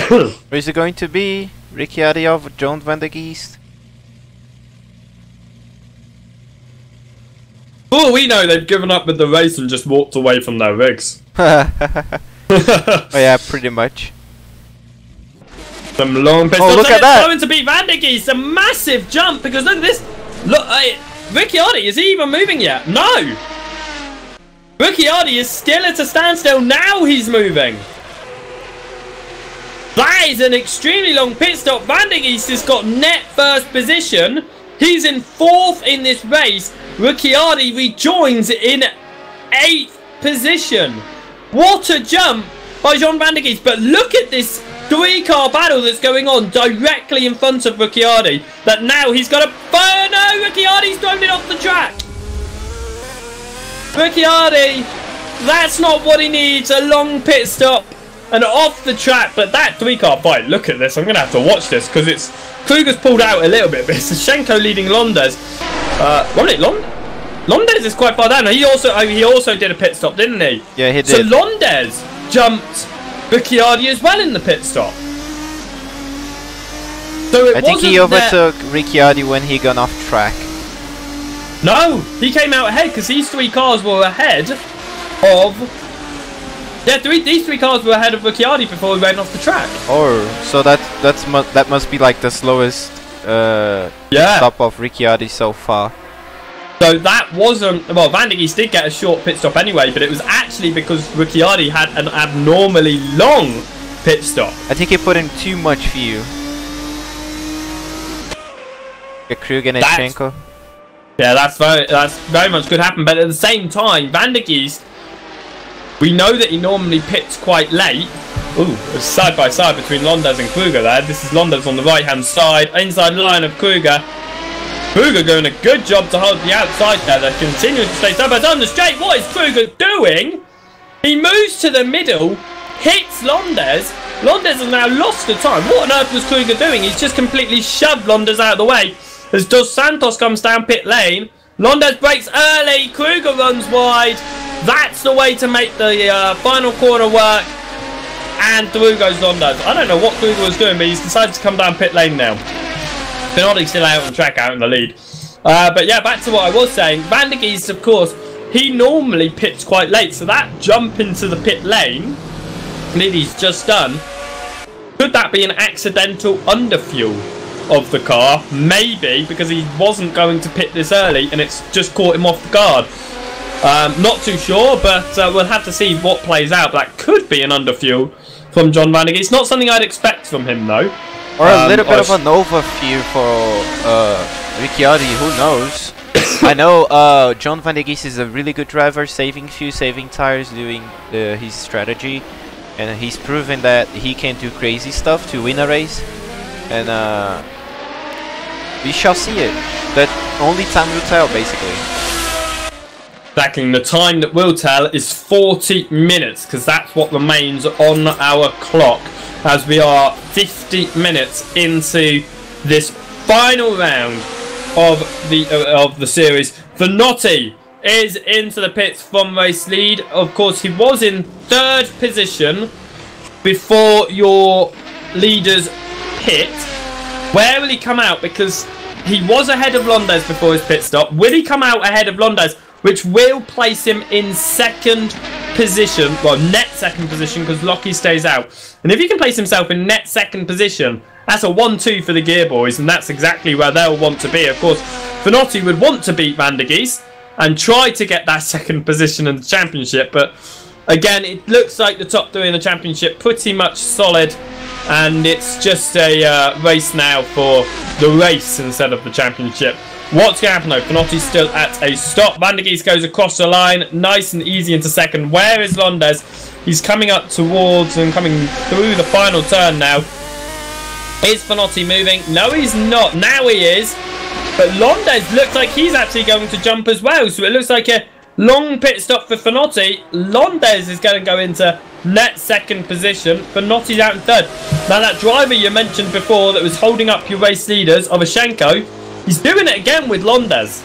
[SPEAKER 2] Where is it going to be? Ricciardi over John Van der Geest?
[SPEAKER 1] Oh, we know they've given up with the race and just walked away from their rigs.
[SPEAKER 2] Oh yeah, pretty much.
[SPEAKER 1] Some long pit.
[SPEAKER 2] Oh, look at that!
[SPEAKER 1] Going to beat Van der Geest. A massive jump, because look at this. Look, Ricciardi, is he even moving yet? No! Ricciardi is still at a standstill. Now he's moving. That is an extremely long pit stop. Van der Geest has got net first position. He's in 4th in this race. Ricciardi rejoins in 8th position. What a jump by John Van der Geest. But look at this 3-car battle that's going on directly in front of Ricciardi. That now he's got a... Oh no! Ricciardi's thrown it off the track. Ricciardi, that's not what he needs. A long pit stop and off the track. But that 3-car fight, look at this. I'm going to have to watch this because it's... Kruger's pulled out a little bit, but it's Schenko leading Londes. Londes is quite far down. He also did a pit stop, didn't he?
[SPEAKER 2] Yeah, he did.
[SPEAKER 1] So Londes jumped Ricciardi as well in the pit stop. So
[SPEAKER 2] I think he overtook Ricciardi when he got off track.
[SPEAKER 1] No, he came out ahead because these 3 cars were ahead of... Yeah, these 3 cars were ahead of Ricciardi before he went off the track.
[SPEAKER 2] Oh, so that must be like the slowest stop of Ricciardi so far.
[SPEAKER 1] So that wasn't... Well, Van der Geest did get a short pit stop anyway, but it was actually because Ricciardi had an abnormally long pit stop.
[SPEAKER 2] I think he put in too much fuel. Kruger and Schenko.
[SPEAKER 1] Yeah, that's very much could happen. But at the same time, Van der Geest, we know that he normally pits quite late. Ooh, it's side by side between Londes and Kruger there. This is Londes on the right hand side, inside line of Kruger. Kruger doing a good job to hold the outside there. They're continuing to stay stubborn on the straight. What is Kruger doing? He moves to the middle, hits Londes. Londes has now lost the time. What on earth was Kruger doing? He's just completely shoved Londes out of the way. As Dos Santos comes down pit lane, Londes breaks early. Kruger runs wide. That's the way to make the final corner work. And through goes Londes. I don't know what Kruger was doing, but he's decided to come down pit lane now. Binotti still out on track, out in the lead. But yeah, back to what I was saying. Van der Geest, of course, he normally pits quite late. So that jump into the pit lane that he's just done, could that be an accidental underfuel of the car? Maybe, because he wasn't going to pit this early and it's just caught him off the guard. Not too sure, but we'll have to see what plays out. That could be an underfuel from John Van der Geest. Not something I'd expect from him, though.
[SPEAKER 2] Or a little bit of an overfuel for Ricciardi, who knows? I know John Van der Geest is a really good driver, saving fuel, saving tires, doing his strategy. And he's proven that he can do crazy stuff to win a race. And we shall see it. That only time will tell, basically.
[SPEAKER 1] Exactly, the time that will tell is 40 minutes, because that's what remains on our clock, as we are 50 minutes into this final round of the series. Vanotti is into the pits from race lead. Of course, he was in 3rd position before your leaders pit. Where will he come out? Because he was ahead of Londes before his pit stop. Will he come out ahead of Londes, which will place him in 2nd position, well, net 2nd position, because Lockie stays out. And if he can place himself in net 2nd position, that's a 1-2 for the G.E.A.R boys, and that's exactly where they'll want to be. Of course, Vanotti would want to beat Van der Geest and try to get that 2nd position in the championship, but again, it looks like the top 3 in the championship pretty much solid, and it's just a race now for the race instead of the championship. What's going to happen though? Vanotti's still at a stop. Van der Geest goes across the line, nice and easy into 2nd. Where is Londes? He's coming up towards and coming through the final turn now. Is Vanotti moving? No, he's not. Now he is. But Londes looks like he's actually going to jump as well. So it looks like a long pit stop for Vanotti. Londes is going to go into net 2nd position. Vanotti's out in 3rd. Now that driver you mentioned before that was holding up your race leaders, Ovashenko, he's doing it again with Londes.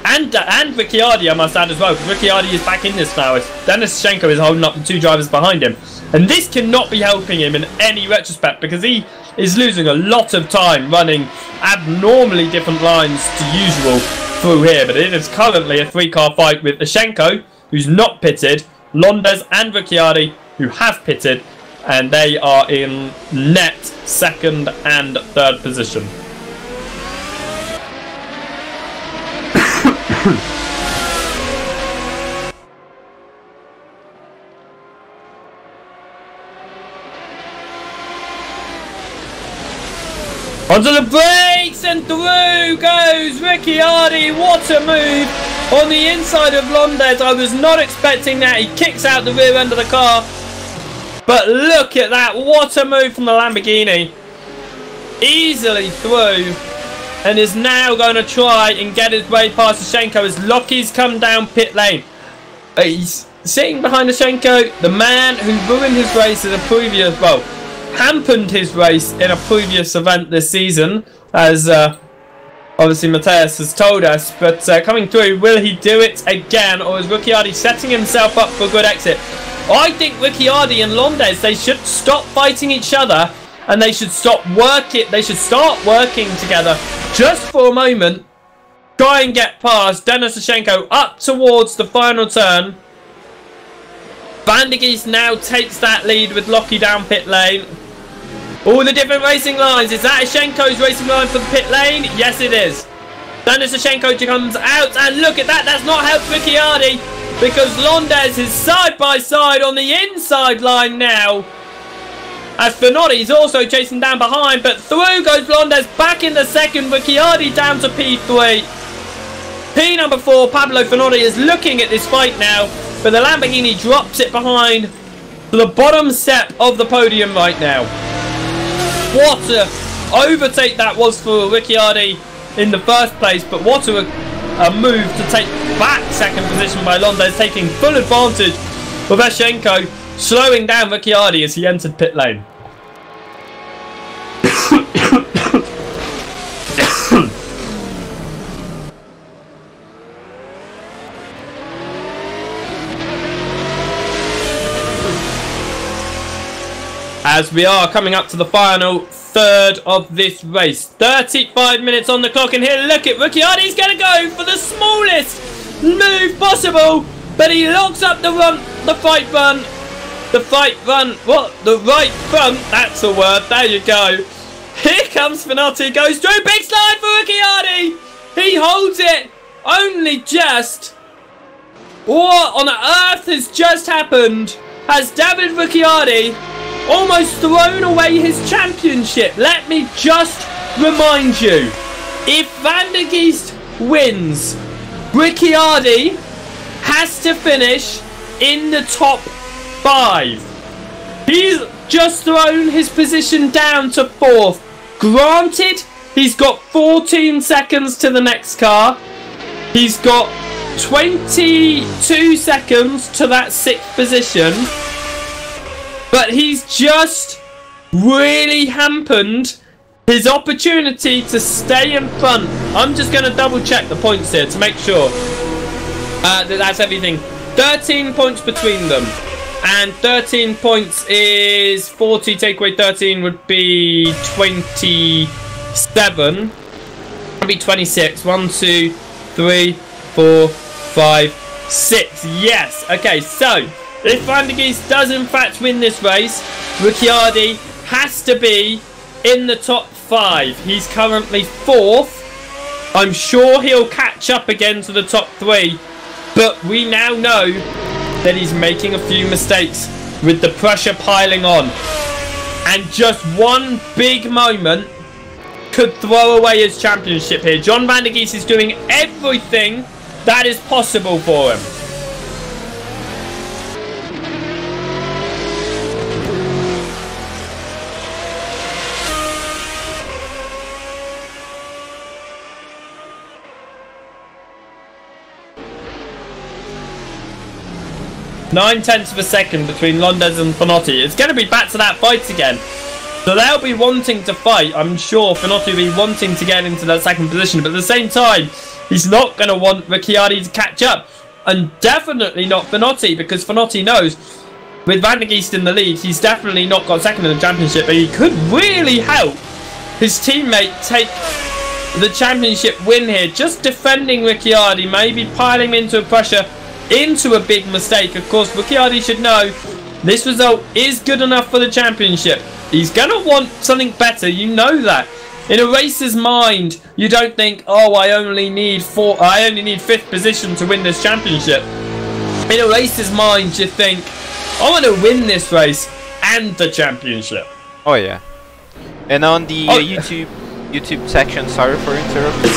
[SPEAKER 1] And Ricciardi, I must add as well, because Ricciardi is back in this now. Dennis Schenko is holding up the 2 drivers behind him. And this cannot be helping him in any retrospect, because he is losing a lot of time running abnormally different lines to usual through here. But it is currently a 3-car fight with Schenko, who's not pitted, Londes and Ricciardi, who have pitted, and they are in net 2nd and 3rd position. Onto the brakes and through goes Ricciardi. What a move on the inside of Londes. I was not expecting that. He kicks out the rear end of the car. But look at that. What a move from the Lamborghini. Easily through. And is now going to try and get his way past Schenko as Lockie's come down pit lane. He's sitting behind Schenko, the man who ruined his race in a previous, well, hampered his race in a previous event this season, as obviously Matheus has told us. But coming through, will he do it again, or is Ricciardi setting himself up for a good exit? I think Ricciardi and Londes, they should stop fighting each other, and they should stop working. They should start working together just for a moment. Try and get past Dennis Schenko up towards the final turn. Van der Geest now takes that lead with Lockie down pit lane. All the different racing lines. Is that Schenko's racing line for the pit lane? Yes, it is. Dennis Schenko comes out, and look at that. That's not helped Ricciardi, because Londes is side by side on the inside line now. As Fanotti's also chasing down behind, but through goes Londes back in the 2nd. Ricciardi down to P3. P number 4, Pablo Fanotti, is looking at this fight now, but the Lamborghini drops it behind to the bottom step of the podium right now. What a overtake that was for Ricciardi in the first place, but what a move to take back 2nd position by Londes, taking full advantage of Schenko, slowing down Ricciardi as he entered pit lane. As we are coming up to the final 3rd of this race. 35 minutes on the clock, and here, look at Ricciardi's going to go for the smallest move possible, but he locks up the right front, that's the word, there you go. Here comes Fanotti, goes through, big slide for Ricciardi, he holds it, only just. What on earth has just happened? Has David Ricciardi almost thrown away his championship? Let me just remind you, if Van der Geest wins, Ricciardi has to finish in the top 5. He's just thrown his position down to 4th. Granted, he's got 14 seconds to the next car, He's got 22 seconds to that 6th position, but he's just really hampered his opportunity to stay in front. I'm just going to double check the points here to make sure that that's everything. 13 points between them, and 13 points is 40, take away 13 would be 27, would be 26. 1, 2, 3, 4, 5, 6. Yes. Okay, so if Van der Geest does in fact win this race, Ricciardi has to be in the top 5. He's currently 4th. I'm sure he'll catch up again to the top 3, but we now know that he's making a few mistakes with the pressure piling on, and just one big moment could throw away his championship here. John Van der Geest is doing everything that is possible for him. Nine-tenths of a second between Londes and Finotti. It's going to be back to that fight again. So they'll be wanting to fight. I'm sure Finotti will be wanting to get into that 2nd position. But at the same time, he's not going to want Ricciardi to catch up. And definitely not Finotti, because Finotti knows with Van der Geest in the lead, he's definitely not got 2nd in the championship. But he could really help his teammate take the championship win here. Just defending Ricciardi, maybe piling him into a pressure, into a big mistake. Of course, Ricciardi should know this result is good enough for the championship. He's gonna want something better, you know that. In a racer's mind, you don't think, oh, I only need 5th position to win this championship. In a racer's mind, you think, I want to win this race and the championship.
[SPEAKER 2] Oh yeah. And on the YouTube section, sorry for interrupting.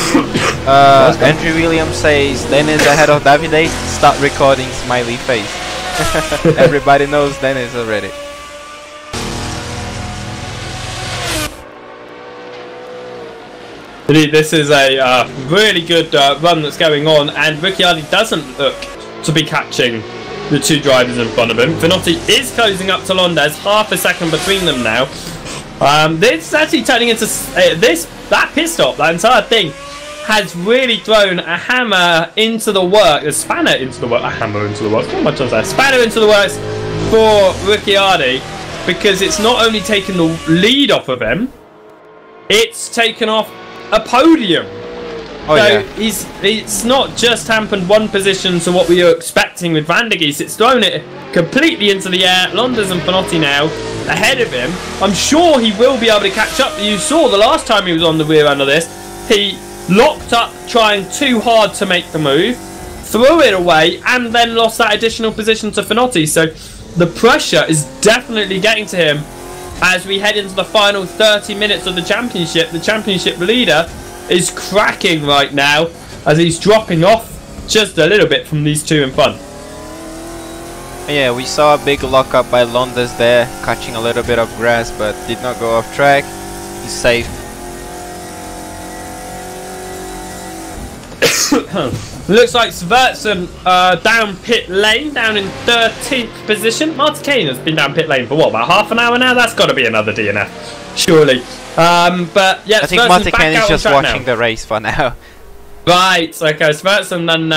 [SPEAKER 2] Andrew Williams says Dennis ahead of Davide. Start recording smiley face. Everybody knows Dennis already.
[SPEAKER 1] This is a really good run that's going on, and Ricciardi doesn't look to be catching the 2 drivers in front of him. Finotti is closing up to Londes, half a second between them now. This is actually turning into that pit stop. That entire thing has really thrown a hammer into the works, a spanner into the works, a hammer into the works. What am I trying to say? A spanner into the works for Ricciardi, because it's not only taken the lead off of him, it's taken off a podium.
[SPEAKER 2] Oh,
[SPEAKER 1] so
[SPEAKER 2] yeah.
[SPEAKER 1] it's not just hampered one position to what we were expecting with Van der Geest. It's thrown it completely into the air. Londes and Finotti now ahead of him. I'm sure he will be able to catch up. You saw the last time he was on the rear end of this, he locked up trying too hard to make the move, threw it away, and then lost that additional position to Finotti. So the pressure is definitely getting to him as we head into the final 30 minutes of the championship. The championship leader is cracking right now as he's dropping off just a little bit from these 2 in front.
[SPEAKER 2] Yeah, we saw a big lockup by Londes there, catching a little bit of grass, but did not go off track. He's safe.
[SPEAKER 1] Looks like Svensson down pit lane, down in 13th position. Martin has been down pit lane for what, about half an hour now? That's got to be another DNF, surely. But yeah,
[SPEAKER 2] I think Martin is just watching the race for now.
[SPEAKER 1] Right, okay, Svensson then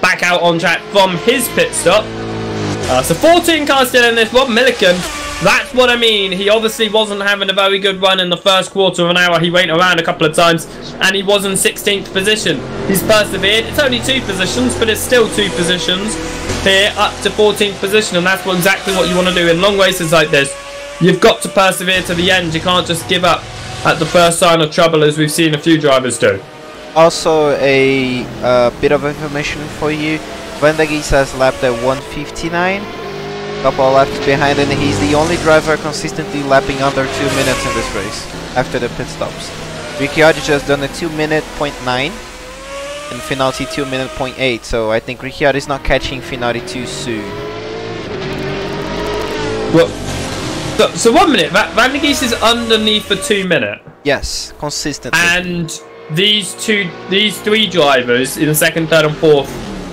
[SPEAKER 1] back out on track from his pit stop. So 14 cars still in this. Rob Milliken, that's what I mean. He obviously wasn't having a very good run in the first quarter of an hour. He went around a couple of times and he was in 16th position. He's persevered. It's only 2 positions, but it's still 2 positions here up to 14th position, and that's exactly what you want to do in long races like this. You've got to persevere to the end. You can't just give up at the first sign of trouble, as we've seen a few drivers do.
[SPEAKER 2] Also, a bit of information for you. Van der Geest has lapped at 1:59, couple of laps behind, and he's the only driver consistently lapping under 2 minutes in this race after the pit stops. Ricciardi just done a 2:09, and Finotti 2:08. So I think Ricciardi is not catching Finotti too soon.
[SPEAKER 1] Well, so 1 minute. Van der Geest is underneath for 2 minutes.
[SPEAKER 2] Yes, consistently.
[SPEAKER 1] And these three drivers in the second, third, and fourth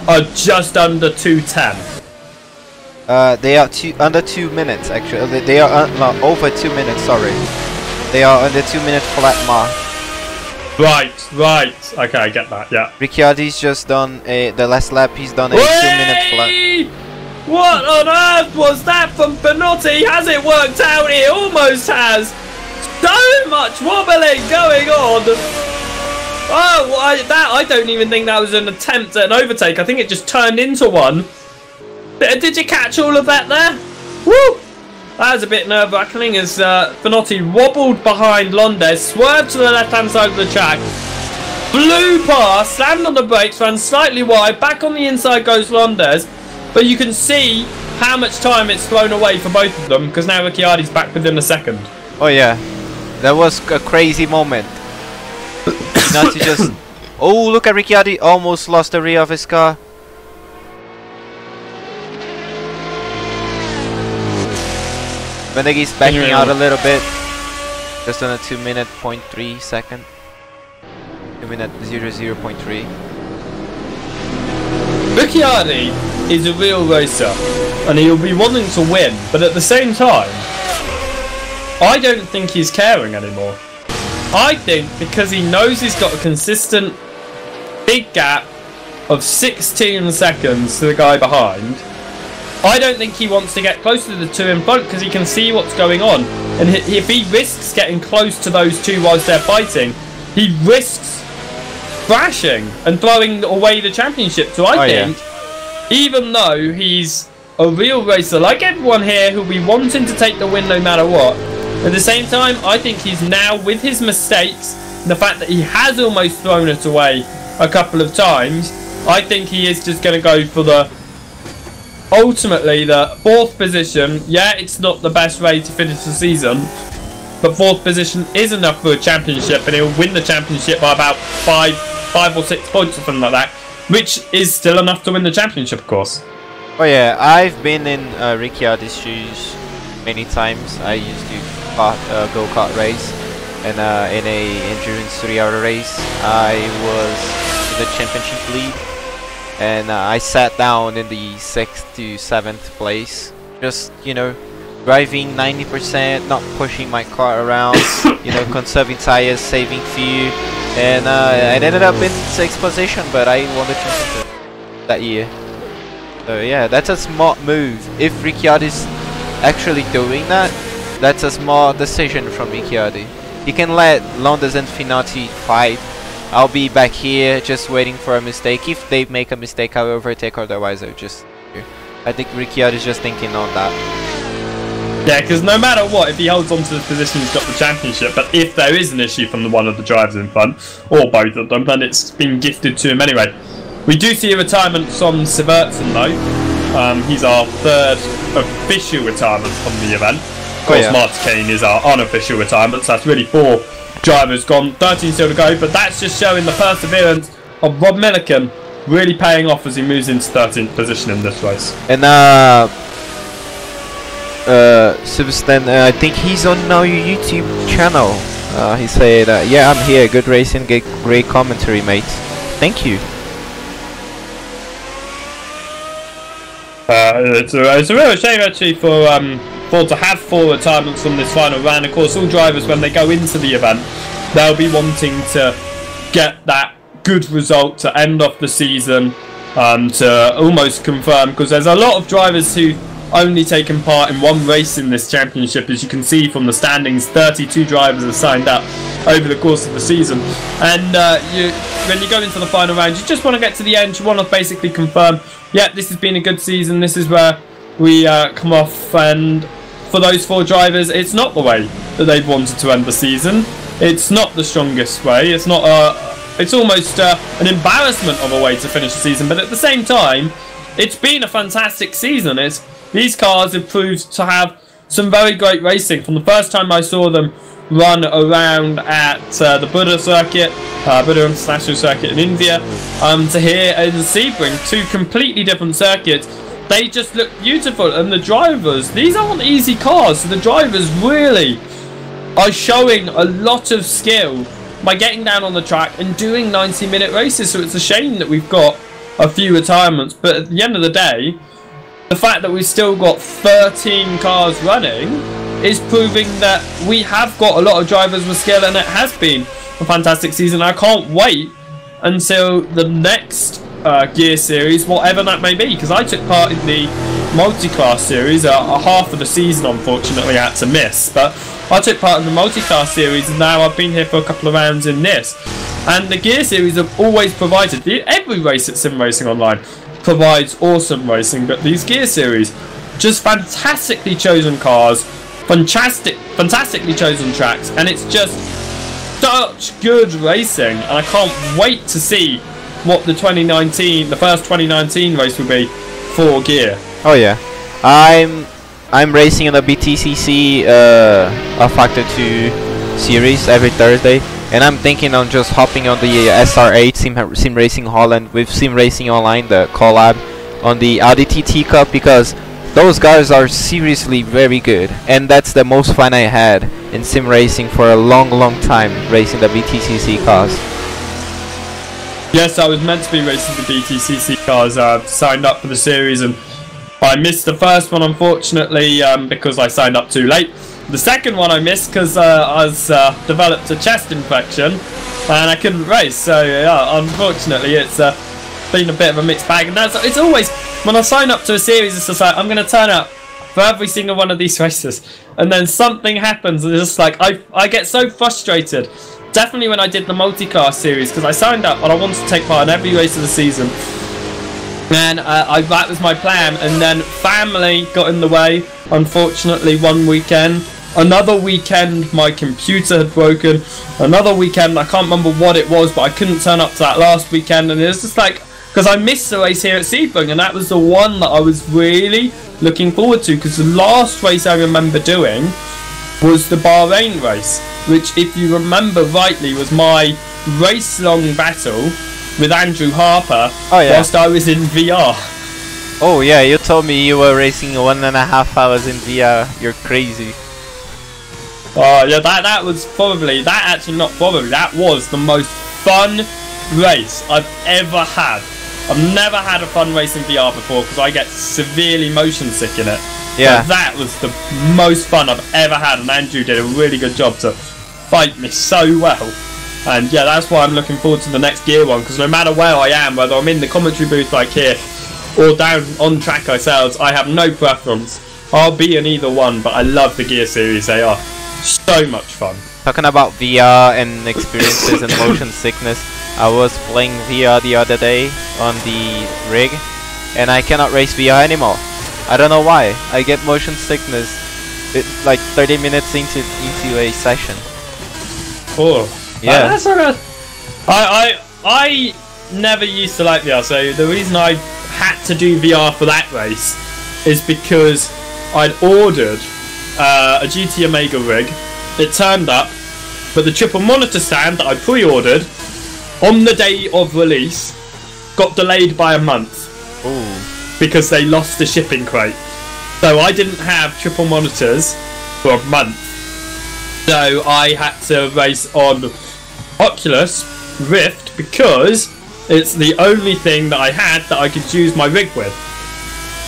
[SPEAKER 1] are just under 2:10.
[SPEAKER 2] They are under 2 minutes actually. They are over 2 minutes. Sorry, they are under 2 minute flat mark.
[SPEAKER 1] Right. Okay, I get that. Yeah.
[SPEAKER 2] Ricciardo's just done the last lap. He's done a 2 minute flat.
[SPEAKER 1] What on earth was that from Benotti? Has it worked out? It almost has. So much wobbling going on. Oh, I don't even think that was an attempt at an overtake. I think it just turned into one. Did you catch all of that there? Woo! That was a bit nerve-wracking as Benotti wobbled behind Londes, swerved to the left-hand side of the track, flew past, slammed on the brakes, ran slightly wide, back on the inside goes Londes, but you can see how much time it's thrown away for both of them because now Ricciardo's back within a second.
[SPEAKER 2] Oh yeah, that was a crazy moment. Not to just... Oh, look at Ricciardo, almost lost the rear of his car. Beneghi's backing out a little bit. Just on a 2 minute 0.3 second. 2 minute 0.3.
[SPEAKER 1] Ricciardo is a real racer and he'll be wanting to win, but at the same time, I don't think he's caring anymore. I think because he knows he's got a consistent big gap of 16 seconds to the guy behind, I don't think he wants to get close to the two in front because he can see what's going on. And if he risks getting close to those two whilst they're fighting, he risks crashing and throwing away the championship. So I think, even though he's a real racer, like everyone here who'll be wanting to take the win no matter what, at the same time, I think he's now, with his mistakes, and the fact that he has almost thrown it away a couple of times, I think he is just going to go for the... Ultimately, the 4th position. Yeah, it's not the best way to finish the season, but 4th position is enough for a championship, and he'll win the championship by about 5 or 6 points or something like that, which is still enough to win the championship, of course.
[SPEAKER 2] Oh yeah, I've been in Ricciardo's shoes many times. I used to go-kart race, and in a endurance 3-hour race, I was in the championship lead. And I sat down in the 6th to 7th place, just, you know, driving 90%, not pushing my car around, you know, conserving tires, saving fuel, and I ended up in 6th position, but I won the championship that year. So yeah, that's a smart move. If Ricciardo is actually doing that, that's a smart decision from Ricciardo. You can let Londes and Finati fight. I'll be back here just waiting for a mistake. If they make a mistake, I'll overtake, otherwise I'll just... I think Ricciardo is just thinking on that.
[SPEAKER 1] Yeah, because no matter what, if he holds on to the position, he's got the championship. But if there is an issue from one of the drivers in front, or both of them, then it's been gifted to him anyway. We do see a retirement from Sebring though. He's our 3rd official retirement from the event. Of course, Martin Kane is our unofficial retirement, so that's really 4 drivers gone, 13 still to go, but that's just showing the perseverance of Rob Milliken really paying off as he moves into 13th position in this race.
[SPEAKER 2] And Substan, I think he's on our YouTube channel. He said, yeah, I'm here, good racing, great commentary, mate. Thank you.
[SPEAKER 1] It's a real shame actually for to have 4 retirements from this final round. Of course, all drivers, when they go into the event, they'll be wanting to get that good result to end off the season, to almost confirm, because there's a lot of drivers who only taken part in 1 race in this championship. As you can see from the standings, 32 drivers have signed up over the course of the season, and when you go into the final round, you just want to get to the end. You want to basically confirm, yeah, this has been a good season, this is where we come off. And for those 4 drivers, it's not the way that they've wanted to end the season. It's not the strongest way. It's not it's almost an embarrassment of a way to finish the season, but at the same time, it's been a fantastic season. These cars have proved to have some very great racing. From the first time I saw them run around at the Buddha circuit, Buddha International Circuit in India, to here in Sebring, 2 completely different circuits. They just look beautiful, and the drivers, these aren't easy cars, so the drivers really are showing a lot of skill by getting down on the track and doing 90-minute races. So it's a shame that we've got a few retirements, but at the end of the day, the fact that we've still got 13 cars running is proving that we have got a lot of drivers with skill, and it has been a fantastic season. I can't wait until the next G.E.A.R series, whatever that may be, because I took part in the multi-class series. Half of the season, unfortunately, I had to miss, but I took part in the multi-class series, and now I've been here for a couple of rounds in this. And the G.E.A.R series have always provided, every race at SimRacingOnline provides awesome racing, but these G.E.A.R series, just fantastically chosen cars, fantastically chosen tracks, and it's just such good racing, and I can't wait to see what the first 2019 race will be for G.E.A.R.
[SPEAKER 2] Oh yeah, I'm racing in the BTCC a Factor 2 series every Thursday, and I'm thinking on just hopping on the SR8 SimRacingOnline with SimRacingOnline, the collab on the Audi TT Cup, because those guys are seriously very good, and that's the most fun I had in sim racing for a long time, racing the BTCC cars.
[SPEAKER 1] Yes, I was meant to be racing the BTCC cars. I've signed up for the series, and I missed the first one, unfortunately, because I signed up too late. The second one I missed because I developed a chest infection and I couldn't race. So yeah, unfortunately, it's been a bit of a mixed bag. And it's always, when I sign up to a series, it's just like, I'm going to turn up for every single one of these races, and then something happens, and it's just like I get so frustrated. Definitely when I did the multi-class series, because I signed up and I wanted to take part in every race of the season, and that was my plan, and then family got in the way, unfortunately. One weekend, another weekend my computer had broken, another weekend I can't remember what it was, but I couldn't turn up to that last weekend, and it was just like, because I missed the race here at Sebring, and that was the one that I was really looking forward to, because the last race I remember doing was the Bahrain race, which, if you remember rightly, was my race-long battle with Andrew Harper whilst I was in VR.
[SPEAKER 2] Oh yeah, you told me you were racing 1.5 hours in VR. You're crazy.
[SPEAKER 1] Oh yeah, that was probably, that was the most fun race I've ever had. I've never had a fun race in VR before because I get severely motion sick in it.
[SPEAKER 2] Yeah.
[SPEAKER 1] But that was the most fun I've ever had, and Andrew did a really good job to fight me so well. And yeah, that's why I'm looking forward to the next G.E.A.R one, because no matter where I am, whether I'm in the commentary booth like here or down on track ourselves, I have no preference. I'll be in either one, but I love the G.E.A.R series. They are so much fun.
[SPEAKER 2] Talking about VR and experiences and motion sickness, I was playing VR the other day on the rig, and I cannot race VR anymore. I don't know why. I get motion sickness like 30 minutes into a session.
[SPEAKER 1] Oh,
[SPEAKER 2] yeah.
[SPEAKER 1] That's alright. I never used to like VR, so the reason I had to do VR for that race is because I'd ordered a GT Omega rig. It turned up, but the triple monitor stand that I pre-ordered on the day of release got delayed by a month.
[SPEAKER 2] Ooh.
[SPEAKER 1] Because they lost the shipping crate. So I didn't have triple monitors for a month. So I had to race on Oculus Rift because it's the only thing that I had that I could use my rig with.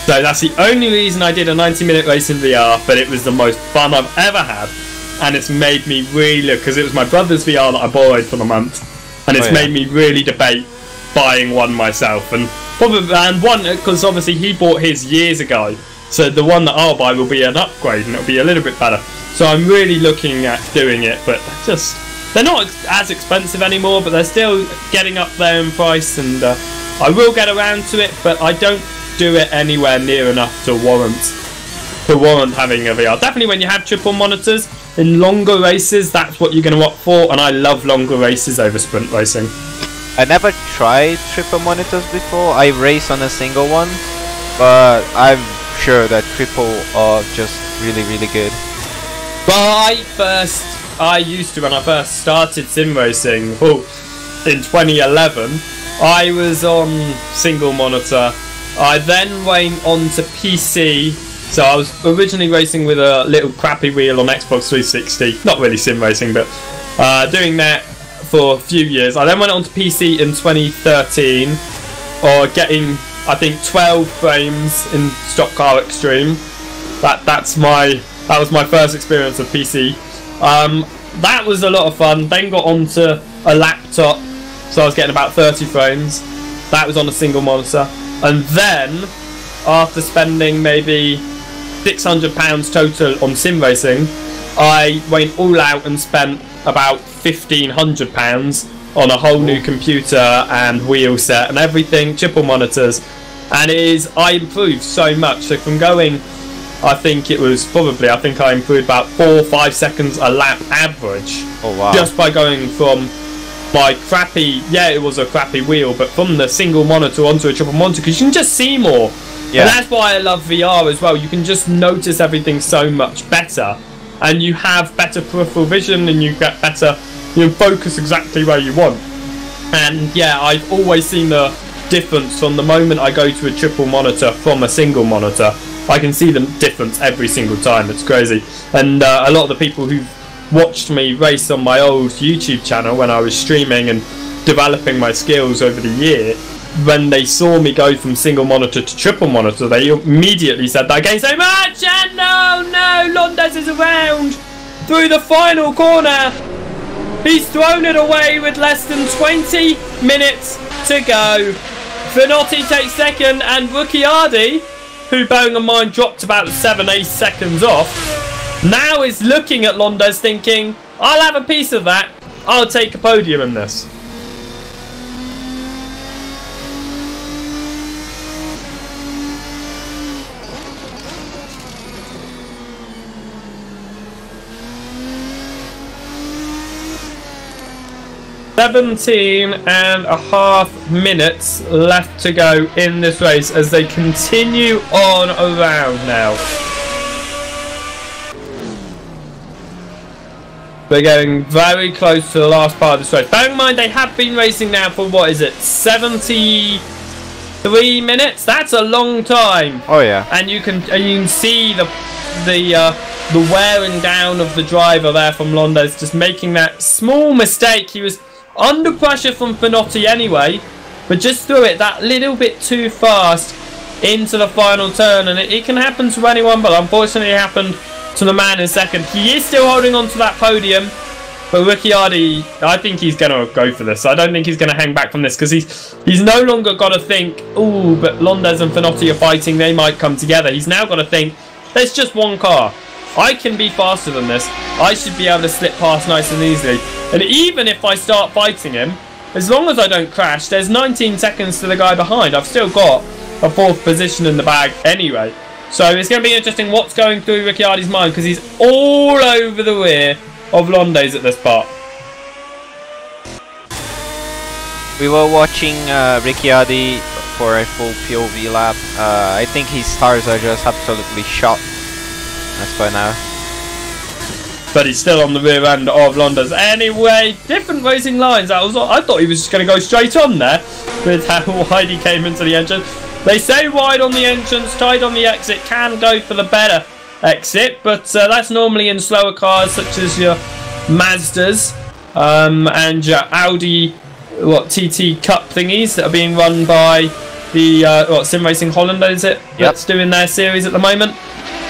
[SPEAKER 1] So that's the only reason I did a 90-minute race in VR, but it was the most fun I've ever had. And it's made me really look, because it was my brother's VR that I borrowed for the month, and it's made me really debate buying one myself. And one, because obviously he bought his years ago, so the one that I'll buy will be an upgrade and it'll be a little bit better. So I'm really looking at doing it, but they're not as expensive anymore, but they're still getting up there in price, and I will get around to it, but I don't do it anywhere near enough to warrant having a VR. Definitely when you have triple monitors in longer races, that's what you're going to opt for, and I love longer races over sprint racing.
[SPEAKER 2] I never tried triple monitors before. I race on a single one, but I'm sure that triple are just really good.
[SPEAKER 1] Well, I used to, when I first started sim racing in 2011, I was on single monitor. I then went on to PC, so I was originally racing with a little crappy wheel on Xbox 360, not really sim racing, but doing that for a few years. I then went on to PC in 2013, or getting, I think, 12 frames in Stock Car Extreme. That was my first experience of PC. That was a lot of fun. Then got onto a laptop, so I was getting about 30 frames. That was on a single monitor. And then, after spending maybe £600 total on sim racing, I went all out and spent about £1,500 on a whole new computer and wheel set and everything, triple monitors. And I improved so much. So from going, I think I improved about 4 or 5 seconds a lap average.
[SPEAKER 2] Oh wow.
[SPEAKER 1] Just by going from my crappy, it was a crappy wheel, but from the single monitor onto a triple monitor, because you can just see more. Yeah. And that's why I love VR as well. You can just notice everything so much better, and you have better peripheral vision, and you get better, you focus exactly where you want. And yeah, I've always seen the difference from the moment I go to a triple monitor from a single monitor. I can see the difference every single time. It's crazy. And a lot of the people who've watched me race on my old YouTube channel when I was streaming and developing my skills over the year, when they saw me go from single monitor to triple monitor, they immediately said that again, so much, and no, Londes is around through the final corner. He's thrown it away with less than 20 minutes to go. Finotti takes second, and Ricciardi, who, bearing in mind, dropped about 7-8 seconds off, now is looking at Londes thinking, I'll have a piece of that. I'll take a podium in this. .5 minutes left to go in this race as they continue on around now. We're getting very close to the last part of this race. Bear in mind, they have been racing now for, what is it, 73 minutes? That's a long time.
[SPEAKER 2] Oh yeah.
[SPEAKER 1] And you can see the wearing down of the driver there from Londes, just making that small mistake. He was under pressure from Finotti anyway, but just threw it that little bit too fast into the final turn, and it can happen to anyone, but unfortunately it happened to the man in second. He is still holding on to that podium, but Ricciardi, I think he's going to go for this. I don't think he's going to hang back from this, because he's no longer got to think, oh, but Londes and Finotti are fighting, they might come together. He's now got to think, there's just one car. I can be faster than this. I should be able to slip past nice and easily. And even if I start fighting him, as long as I don't crash, there's 19 seconds to the guy behind. I've still got a 4th position in the bag anyway. So it's going to be interesting what's going through Ricciardi's mind, because he's all over the rear of Londes at this part.
[SPEAKER 2] We were watching Ricciardi for a full POV lap. I think his stars are just absolutely shot as per now.
[SPEAKER 1] But he's still on the rear end of Londes. Anyway, different racing lines. I thought he was just going to go straight on there with how wide he came into the entrance. They say wide on the entrance, tight on the exit, can go for the better exit, but that's normally in slower cars such as your Mazdas and your Audi TT Cup thingies that are being run by the SimRacingOnline, is it? Yep. That's doing their series at the moment.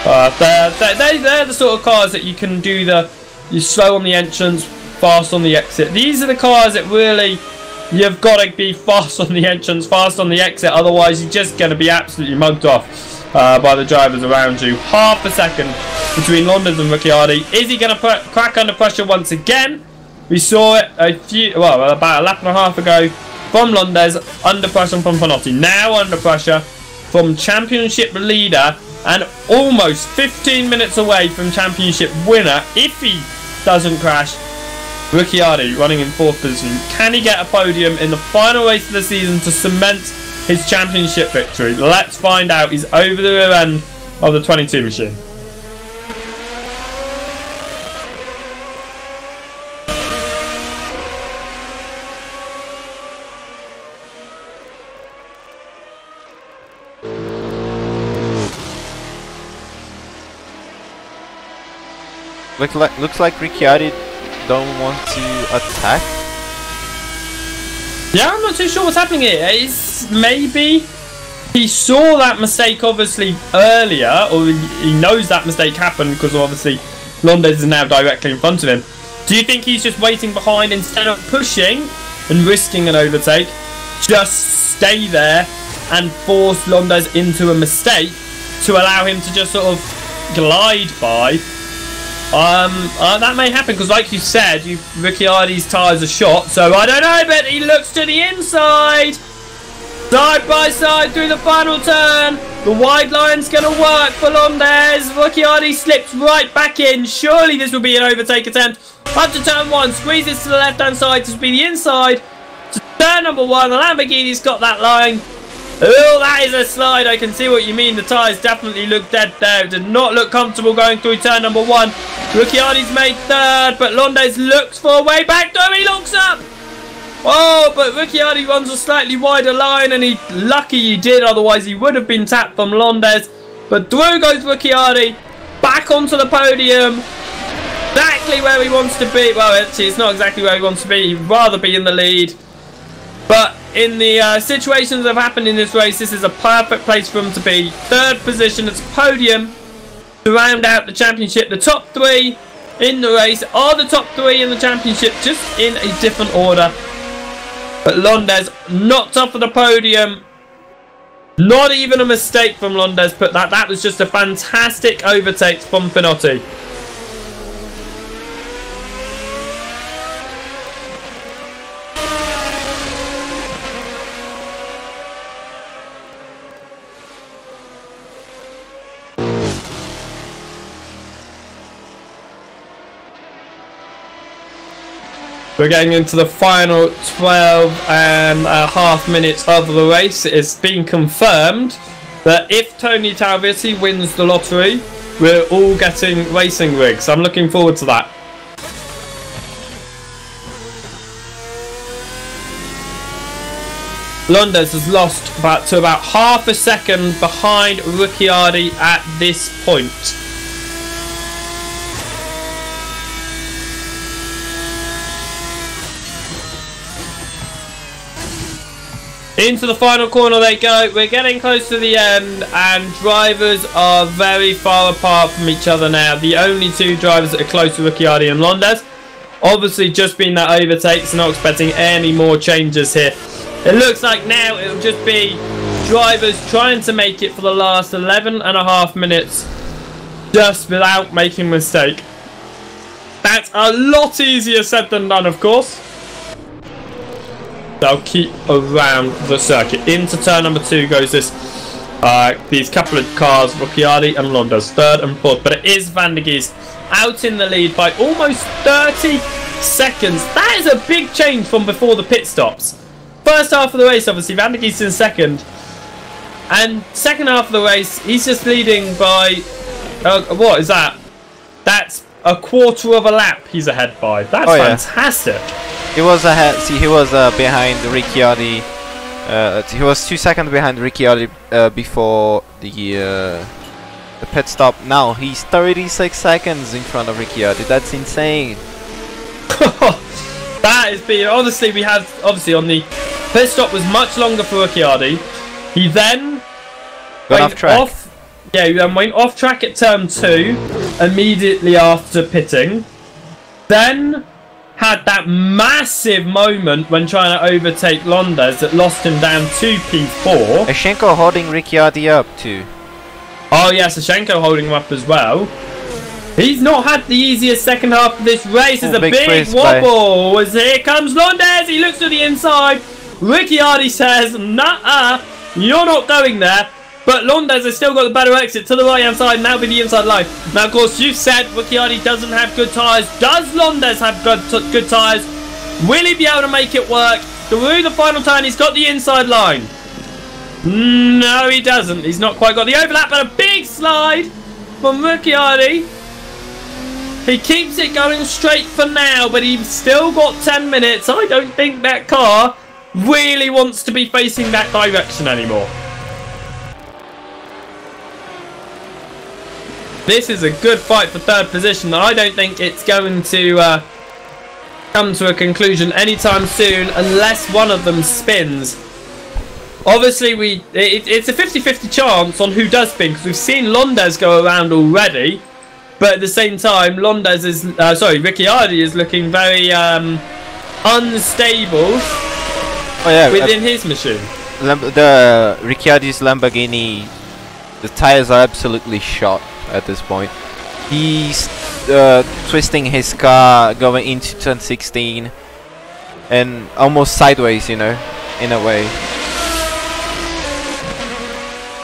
[SPEAKER 1] They're the sort of cars that you can do you're slow on the entrance, fast on the exit. These are the cars that really, you've got to be fast on the entrance, fast on the exit, otherwise you're just going to be absolutely mugged off by the drivers around you. Half a second between Londes and Ricciardi. Is he going to crack under pressure once again? We saw it about a lap and a half ago from Londes, under pressure from Finotti. Now under pressure from championship leader and almost 15 minutes away from championship winner, if he doesn't crash, Ricciardi running in 4th position. Can he get a podium in the final race of the season to cement his championship victory? Let's find out. He's over the rear end of the 22 machine.
[SPEAKER 2] Looks like Ricciardi don't want to attack
[SPEAKER 1] Yeah, I'm not too sure what's happening here. It's maybe he saw that mistake obviously earlier, or he knows that mistake happened because obviously Londes is now directly in front of him. Do you think he's just waiting behind instead of pushing and risking an overtake? Just stay there and force Londes into a mistake to allow him to just sort of glide by. That may happen because, like you said, Ricciardi's tyres are shot, so I don't know, but he looks to the inside. Side by side through the final turn. The wide line's going to work for Londes. Ricciardi slips right back in. Surely this will be an overtake attempt. Up to turn 1. Squeezes to the left-hand side to be the inside. To turn number 1. The Lamborghini's got that line. Oh, that is a slide. I can see what you mean. The tyres definitely look dead there. It did not look comfortable going through turn number 1. Ricciardi's made 3rd, but Londes looks for a way back through. He looks up. Oh, but Ricciardi runs a slightly wider line, and lucky he did, otherwise he would have been tapped from Londes. But through goes Ricciardi, back onto the podium, exactly where he wants to be. Well, actually, it's not exactly where he wants to be. He'd rather be in the lead. But in the situations that have happened in this race, this is a perfect place for him to be. 3rd position, it's a podium to round out the championship. The top 3 in the race are the top 3 in the championship, just in a different order. But Londes knocked off of the podium. Not even a mistake from Londes, but that was just a fantastic overtake from Pinotti. We're getting into the final 12.5 minutes of the race. It's been confirmed that if Tony Talvisi wins the lottery, we're all getting racing rigs. I'm looking forward to that. Londes has lost to about half a second behind Ricciardi at this point. Into the final corner they go. We're getting close to the end, and drivers are very far apart from each other now. The only 2 drivers that are close to Ricciardi and Londes. Obviously, just been that overtake, so not expecting any more changes here. It looks like now it'll just be drivers trying to make it for the last 11.5 minutes, just without making a mistake. That's a lot easier said than done, of course. They'll keep around the circuit. Into turn number 2 goes these couple of cars, Ricciardi and Londes, 3rd and 4th. But it is Van der Geest out in the lead by almost 30 seconds. That is a big change from before the pit stops. First half of the race, obviously, Van der Geest in 2nd. And second half of the race, he's just leading by... what is that? That's a quarter of a lap he's ahead by. That's fantastic.
[SPEAKER 2] Yeah. He was ahead. See, he was behind Ricciardi. He was 2 seconds behind Ricciardi before the pit stop. Now he's 36 seconds in front of Ricciardi. That's insane.
[SPEAKER 1] That is being honestly. We have obviously on the pit stop was much longer for Ricciardi. He then
[SPEAKER 2] went off track.
[SPEAKER 1] He then went off track at turn 2 immediately after pitting. Then had that massive moment when trying to overtake Londes that lost him down to P4.
[SPEAKER 2] Ashenko holding Ricciardi up too.
[SPEAKER 1] Oh yes, Ashenko holding him up as well. He's not had the easiest second half of this race. There's a big wobble. As here comes Londes. He looks to the inside. Ricciardi says, nah, you're not going there. But Londes has still got the better exit to the right-hand side, and that'll be the inside line. Now, of course, you've said Ricciardi doesn't have good tyres. Does Londes have good tyres? Will he be able to make it work? Through the final turn, he's got the inside line. No, he doesn't. He's not quite got the overlap, but a big slide from Ricciardi. He keeps it going straight for now, but he's still got 10 minutes. I don't think that car really wants to be facing that direction anymore. This is a good fight for 3rd position. I don't think it's going to come to a conclusion anytime soon unless one of them spins. Obviously, it's a 50-50 chance on who does spin, because we've seen Londes go around already, but at the same time, Ricciardi is looking very unstable within his machine.
[SPEAKER 2] The Ricciardi's Lamborghini, the tires are absolutely shot at this point. He's twisting his car going into turn 16 and almost sideways, you know, in a way.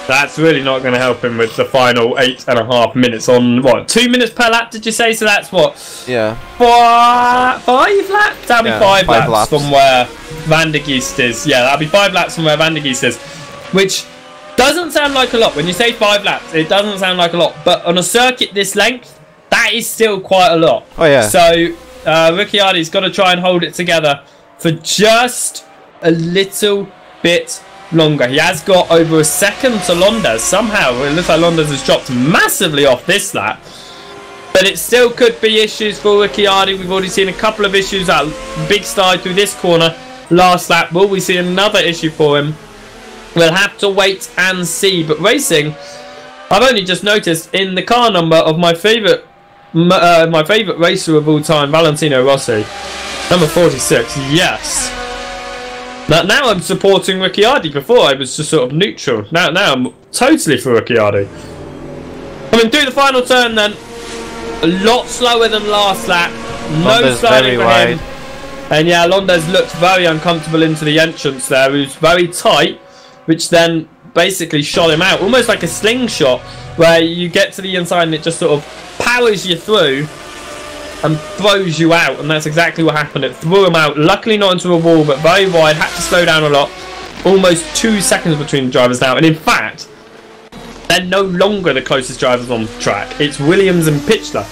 [SPEAKER 1] That's really not going to help him with the final 8.5 minutes on, what, 2 minutes per lap, did you say? So that's what?
[SPEAKER 2] Yeah.
[SPEAKER 1] 5 laps? That'll be 5 laps from where Van der Geest is. Yeah, that'll be 5 laps from where Van der Geest is. Which doesn't sound like a lot. When you say 5 laps, it doesn't sound like a lot. But on a circuit this length, that is still quite a lot.
[SPEAKER 2] Oh, yeah.
[SPEAKER 1] So, Ricciardi's got to try and hold it together for just a little bit longer. He has got over a second to Londes. Somehow, it looks like Londes has dropped massively off this lap. But it still could be issues for Ricciardi. We've already seen a couple of issues. That big slide through this corner last lap. Will we see another issue for him? We'll have to wait and see. But racing, I've only just noticed in the car number of my favourite racer of all time, Valentino Rossi, number 46. Yes. Now I'm supporting Ricciardi. Before I was just sort of neutral. Now I'm totally for Ricciardi. Coming through the final turn then. A lot slower than last lap. No sliding for him. And yeah, Londes looked very uncomfortable into the entrance there. It was very tight, which then basically shot him out. Almost like a slingshot, where you get to the inside and it just sort of powers you through and throws you out, and that's exactly what happened. It threw him out, luckily not into a wall, but very wide, had to slow down a lot. Almost 2 seconds between the drivers now, and in fact, they're no longer the closest drivers on track. It's Williams and Pichler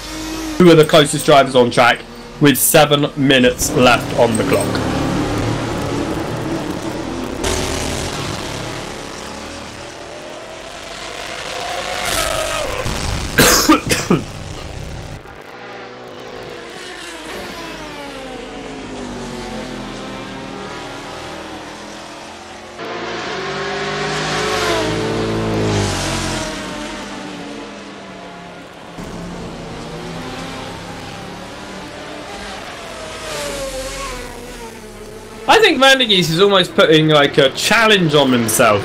[SPEAKER 1] who are the closest drivers on track, with 7 minutes left on the clock. I think Van der Geest is almost putting like a challenge on himself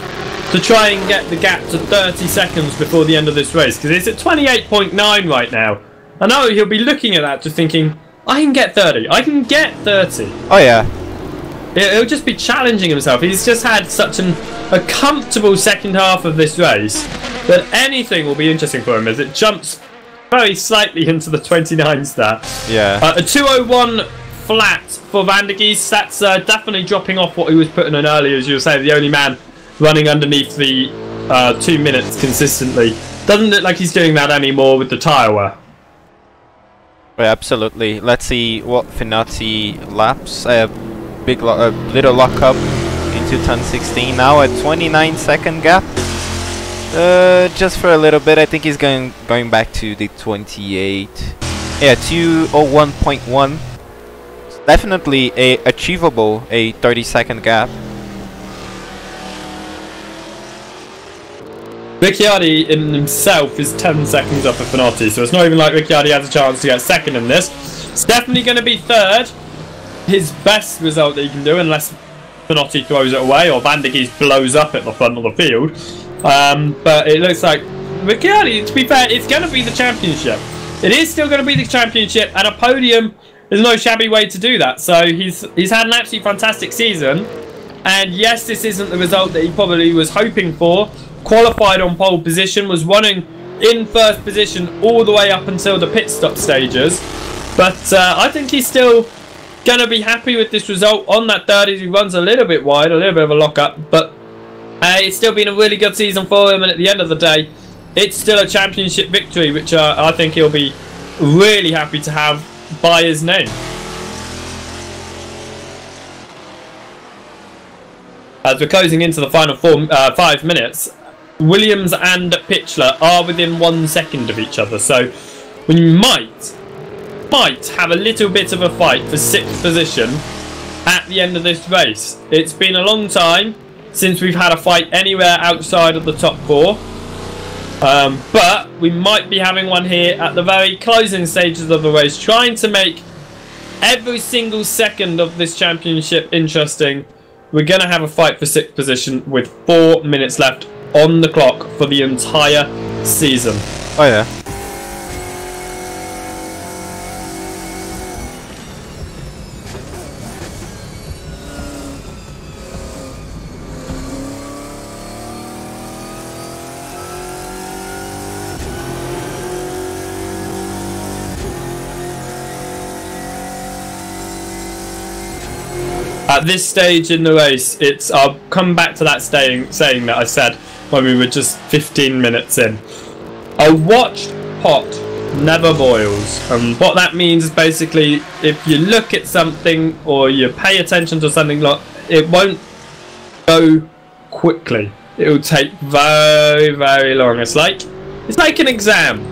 [SPEAKER 1] to try and get the gap to 30 seconds before the end of this race, because it's at 28.9 right now. I know he'll be looking at that just thinking, I can get 30, I can get 30.
[SPEAKER 2] Oh yeah.
[SPEAKER 1] He'll just be challenging himself. He's just had such a comfortable second half of this race that anything will be interesting for him as it jumps very slightly into the 29 stat.
[SPEAKER 2] Yeah.
[SPEAKER 1] A 2:01 flat for Van der Geest. That's definitely dropping off what he was putting in earlier, as you were saying, the only man running underneath the 2 minutes consistently. Doesn't look like he's doing that anymore with the tyre wear.
[SPEAKER 2] Yeah, absolutely. Let's see what Finazzi laps. Little lock up into turn 16 now at 29-second gap. Just for a little bit. I think he's going back to the 28. Yeah, 2:01.1. Definitely achievable, a 30-second gap.
[SPEAKER 1] Ricciardi in himself is 10 seconds off of Finazzi, so it's not even like Ricciardi has a chance to get second in this. It's definitely going to be third. His best result that he can do, unless Finazzi throws it away or Van der Geest blows up at the front of the field. But it looks like Ricciardi, to be fair, it's going to be the championship. It is still going to be the championship, and a podium is no shabby way to do that. So he's had an absolutely fantastic season, and yes, this isn't the result that he probably was hoping for. Qualified on pole position, was running in first position all the way up until the pit stop stages, but I think he's still going to be happy with this result. On that 30, he runs a little bit wide, a little bit of a lock-up, but it's still been a really good season for him, and at the end of the day, it's still a championship victory, which I think he'll be really happy to have by his name. As we're closing into the final 5 minutes, Williams and Pichler are within 1 second of each other, so we might might have a little bit of a fight for 6th position at the end of this race. It's been a long time since we've had a fight anywhere outside of the top 4. But we might be having one here at the very closing stages of the race, trying to make every single second of this championship interesting. We're going to have a fight for 6th position with 4 minutes left on the clock for the entire season.
[SPEAKER 2] Oh yeah.
[SPEAKER 1] At this stage in the race, I'll come back to that saying that I said when we were just 15 minutes in. A watched pot never boils, and what that means is basically if you look at something or you pay attention to something, it won't go quickly. It will take very, very long. It's like an exam.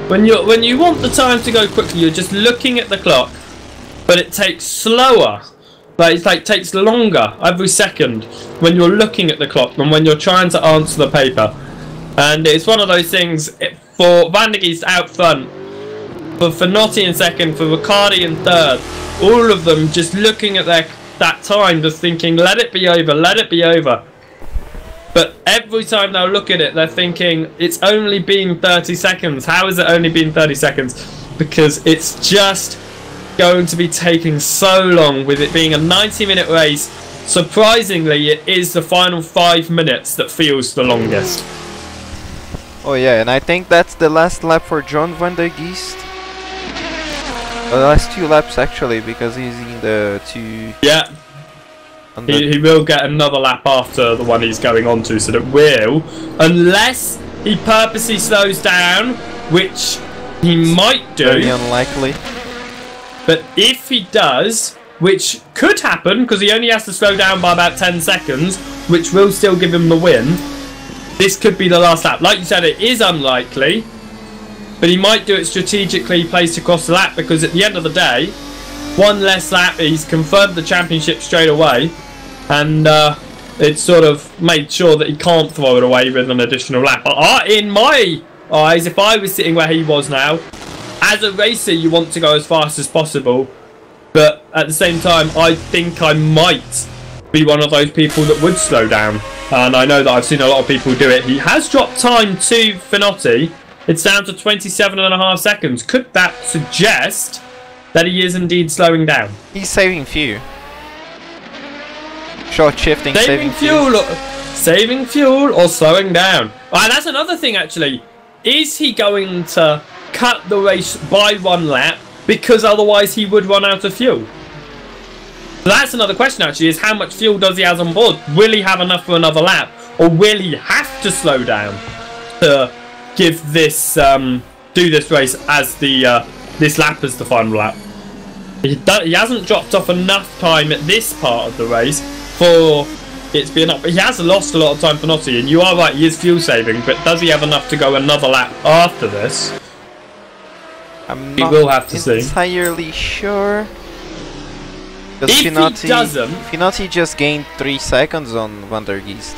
[SPEAKER 1] When you want the time to go quickly, you're just looking at the clock, but it takes slower. It takes longer every second when you're looking at the clock than when you're trying to answer the paper. And it's one of those things for Van der Geest out front, for Finotti in second, for Ricciardi in third. All of them just looking at that time, just thinking, let it be over, let it be over. But every time they'll look at it, they're thinking, it's only been 30 seconds. How has it only been 30 seconds? Because it's just going to be taking so long with it being a 90-minute race. Surprisingly, it is the final 5 minutes that feels the longest.
[SPEAKER 2] Oh yeah, and I think that's the last lap for John Van der Geest. The last 2 laps actually, because he's in the 2...
[SPEAKER 1] Yeah. He will get another lap after the one he's going on to, so that will, unless he purposely slows down, which he might do.
[SPEAKER 2] Very unlikely.
[SPEAKER 1] But if he does, which could happen, because he only has to slow down by about 10 seconds, which will still give him the win, this could be the last lap. Like you said, it is unlikely, but he might do it strategically placed across the lap, because at the end of the day, 1 less lap, he's confirmed the championship straight away, and it's sort of made sure that he can't throw it away with an additional lap. In my eyes, if I was sitting where he was now, as a racer, you want to go as fast as possible, but at the same time, I think I might be one of those people that would slow down, and I know that I've seen a lot of people do it. He has dropped time to Finotti. It's down to 27.5 seconds. Could that suggest that he is indeed slowing down?
[SPEAKER 2] He's saving fuel. Short shifting,
[SPEAKER 1] saving fuel. Saving fuel or slowing down. Alright, that's another thing actually. Is he going to cut the race by 1 lap because otherwise he would run out of fuel? That's another question actually, is how much fuel does he have on board? Will he have enough for another lap, or will he have to slow down to give this do this race as the this lap as the final lap? He hasn't dropped off enough time at this part of the race for it to be enough. He has lost a lot of time for Finotti, and you are right, he is fuel saving, but does he have enough to go another lap after this?
[SPEAKER 2] We
[SPEAKER 1] will have to see.
[SPEAKER 2] Entirely sure.
[SPEAKER 1] If he doesn't,
[SPEAKER 2] Finotti just gained 3 seconds on Van der Geest.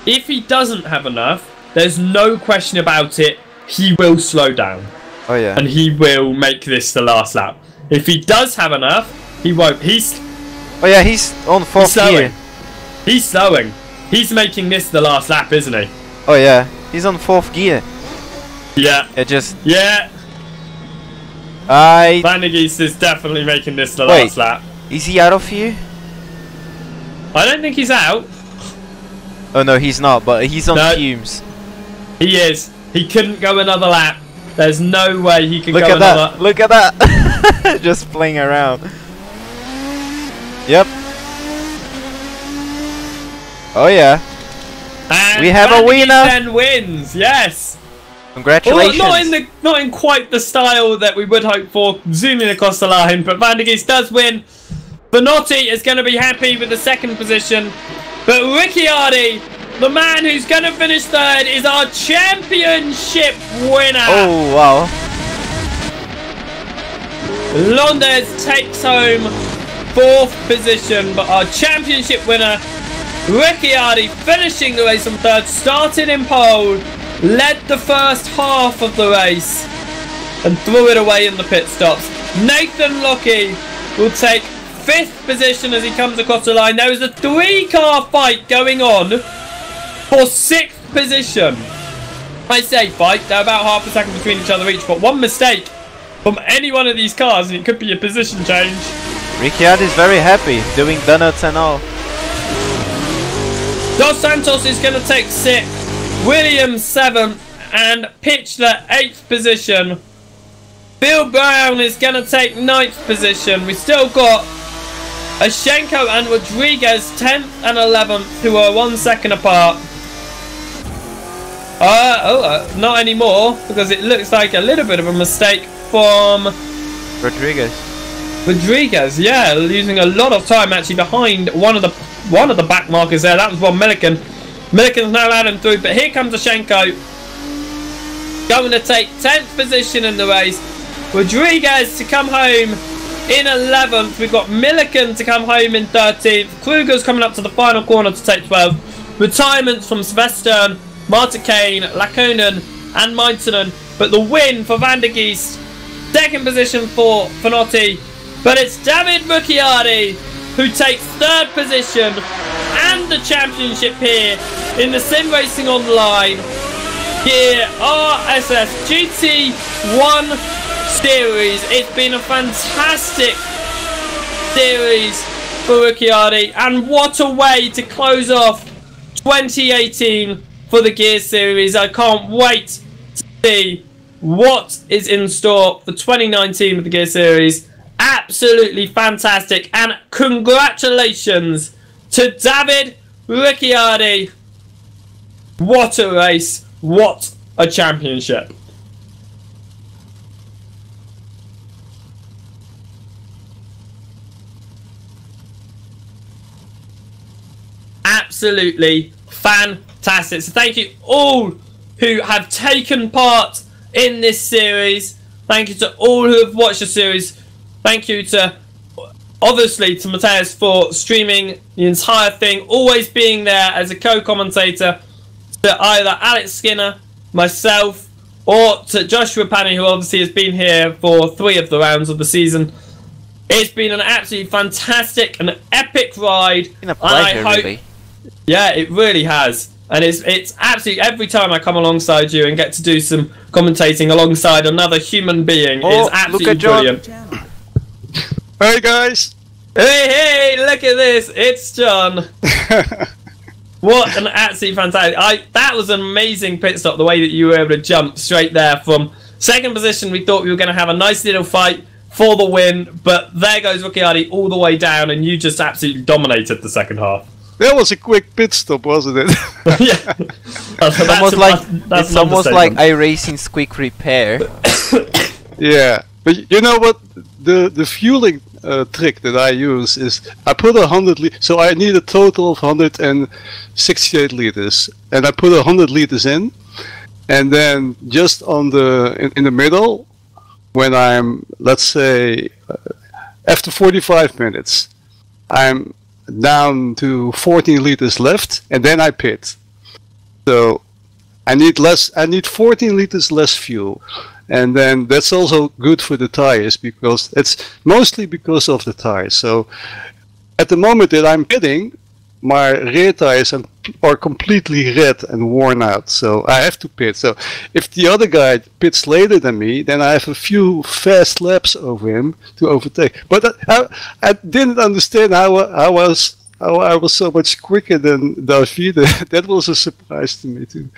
[SPEAKER 1] If he doesn't have enough, there's no question about it. He will slow down.
[SPEAKER 2] Oh yeah.
[SPEAKER 1] And he will make this the last lap. If he does have enough, he won't.
[SPEAKER 2] Oh yeah, he's on 4th gear.
[SPEAKER 1] He's slowing. He's making this the last lap, isn't he?
[SPEAKER 2] Oh yeah, he's on 4th gear.
[SPEAKER 1] Yeah. Yeah. Van der Geest is definitely making this the last lap.
[SPEAKER 2] Is he out of here?
[SPEAKER 1] I don't think he's out.
[SPEAKER 2] Oh no, he's not, but he's on fumes.
[SPEAKER 1] He is. He couldn't go another lap. There's no way he could go another.
[SPEAKER 2] That. Look at that. Just playing around. Yep. Oh yeah.
[SPEAKER 1] And
[SPEAKER 2] we have a winner.
[SPEAKER 1] Then wins. Yes.
[SPEAKER 2] Congratulations.
[SPEAKER 1] Well, not in quite the style that we would hope for, zooming across the line, but Van der Geest does win. Finotti is going to be happy with the 2nd position, but Ricciardi, the man who's going to finish 3rd, is our championship winner.
[SPEAKER 2] Oh wow.
[SPEAKER 1] Londes takes home 4th position, but our championship winner, Ricciardi, finishing the race on 3rd, started in pole, led the first half of the race, and threw it away in the pit stops. Nathan Lockie will take 5th position as he comes across the line. There is a 3-car fight going on for 6th position. I say fight, they're about half a second between each other each, but one mistake from any one of these cars and it could be a position change.
[SPEAKER 2] Ricciardo is very happy, doing donuts and all.
[SPEAKER 1] Dos Santos is going to take 6th, Williams 7th, and Pitchler 8th position. Bill Brown is going to take 9th position. We still got Ashenko and Rodriguez 10th and 11th, who are 1 second apart. Not anymore, because it looks like a little bit of a mistake from Rodriguez, yeah, losing a lot of time actually behind one of the back markers there. That was Ron Milliken. Milliken's now allowed him through, but here comes Ashenko, going to take 10th position in the race. Rodriguez to come home in 11th. We've got Milliken to come home in 13th. Kruger's coming up to the final corner to take 12th. Retirements from Svestern, Marta Kane, Lakonen and Maintonen, but the win for Van der Geest. 2nd position for Fanotti, but it's David Ricciardi who takes 3rd position and the championship here in the SimRacingOnline G.E.A.R RSS GT1 series. It's been a fantastic series for Ricciardi, and what a way to close off 2018 for the Gear series. I can't wait to see what is in store for 2019 with the Gear series. Absolutely fantastic, and congratulations to David Ricciardi. What a race, what a championship. Absolutely fantastic. So thank you all who have taken part in this series. Thank you to all who have watched the series. Thank you to, obviously, to Matheus for streaming the entire thing, always being there as a co-commentator, to either Alex Skinner, myself, or to Joshua Panny, who obviously has been here for 3 of the rounds of the season. It's been an absolutely fantastic and epic ride.
[SPEAKER 2] It's been a pleasure, really.
[SPEAKER 1] Yeah, it really has. And it's absolutely, every time I come alongside you and get to do some commentating alongside another human being, is absolutely brilliant.
[SPEAKER 3] Hey guys!
[SPEAKER 1] Hey, look at this! It's John. What an absolutely fantastic! That was an amazing pit stop. The way that you were able to jump straight there from 2nd position. We thought we were going to have a nice little fight for the win, but there goes Ricciardi all the way down, and you just absolutely dominated the 2nd half.
[SPEAKER 3] That was a quick pit stop, wasn't it?
[SPEAKER 1] Yeah,
[SPEAKER 2] it's almost like iRacing's quick repair.
[SPEAKER 3] Yeah, but you know what? The fueling trick that I use is I put 100 liters, so I need a total of 168 liters, and I put 100 liters in, and then just on in the middle, when I'm, let's say, after 45 minutes, I'm down to 14 liters left, and then I pit. So I need 14 liters less fuel. And then that's also good for the tires, because it's mostly because of the tires. So at the moment that I'm pitting, my rear tires are completely red and worn out. So I have to pit. So if the other guy pits later than me, then I have a few fast laps over him to overtake. But I didn't understand how I was so much quicker than David. That was a surprise to me too.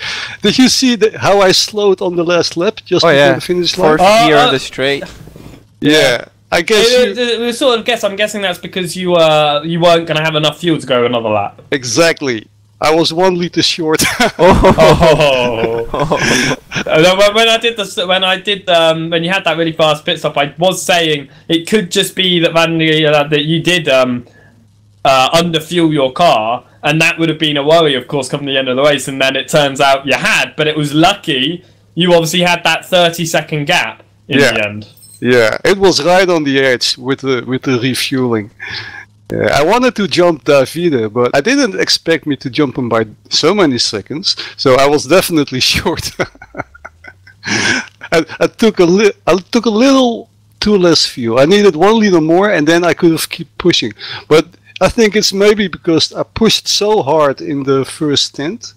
[SPEAKER 3] Did you see how I slowed on the last lap just before the finish line?
[SPEAKER 2] 4th gear on the straight.
[SPEAKER 3] Yeah, I guess.
[SPEAKER 1] We sort of guess. I'm guessing that's because you weren't going to have enough fuel to go another lap.
[SPEAKER 3] Exactly. I was 1 liter short.
[SPEAKER 1] When you had that really fast pit stop, I was saying it could just be that that you did underfuel your car, and that would have been a worry, of course, come the end of the race. And then it turns out you had, but it was lucky you obviously had that 30-second gap in the end.
[SPEAKER 3] Yeah, it was right on the edge with the refueling. I wanted to jump Davide, but I didn't expect me to jump him by so many seconds, so I was definitely short. I took a little too less fuel. I needed 1 liter more, and then I could have kept pushing. But I think it's maybe because I pushed so hard in the first stint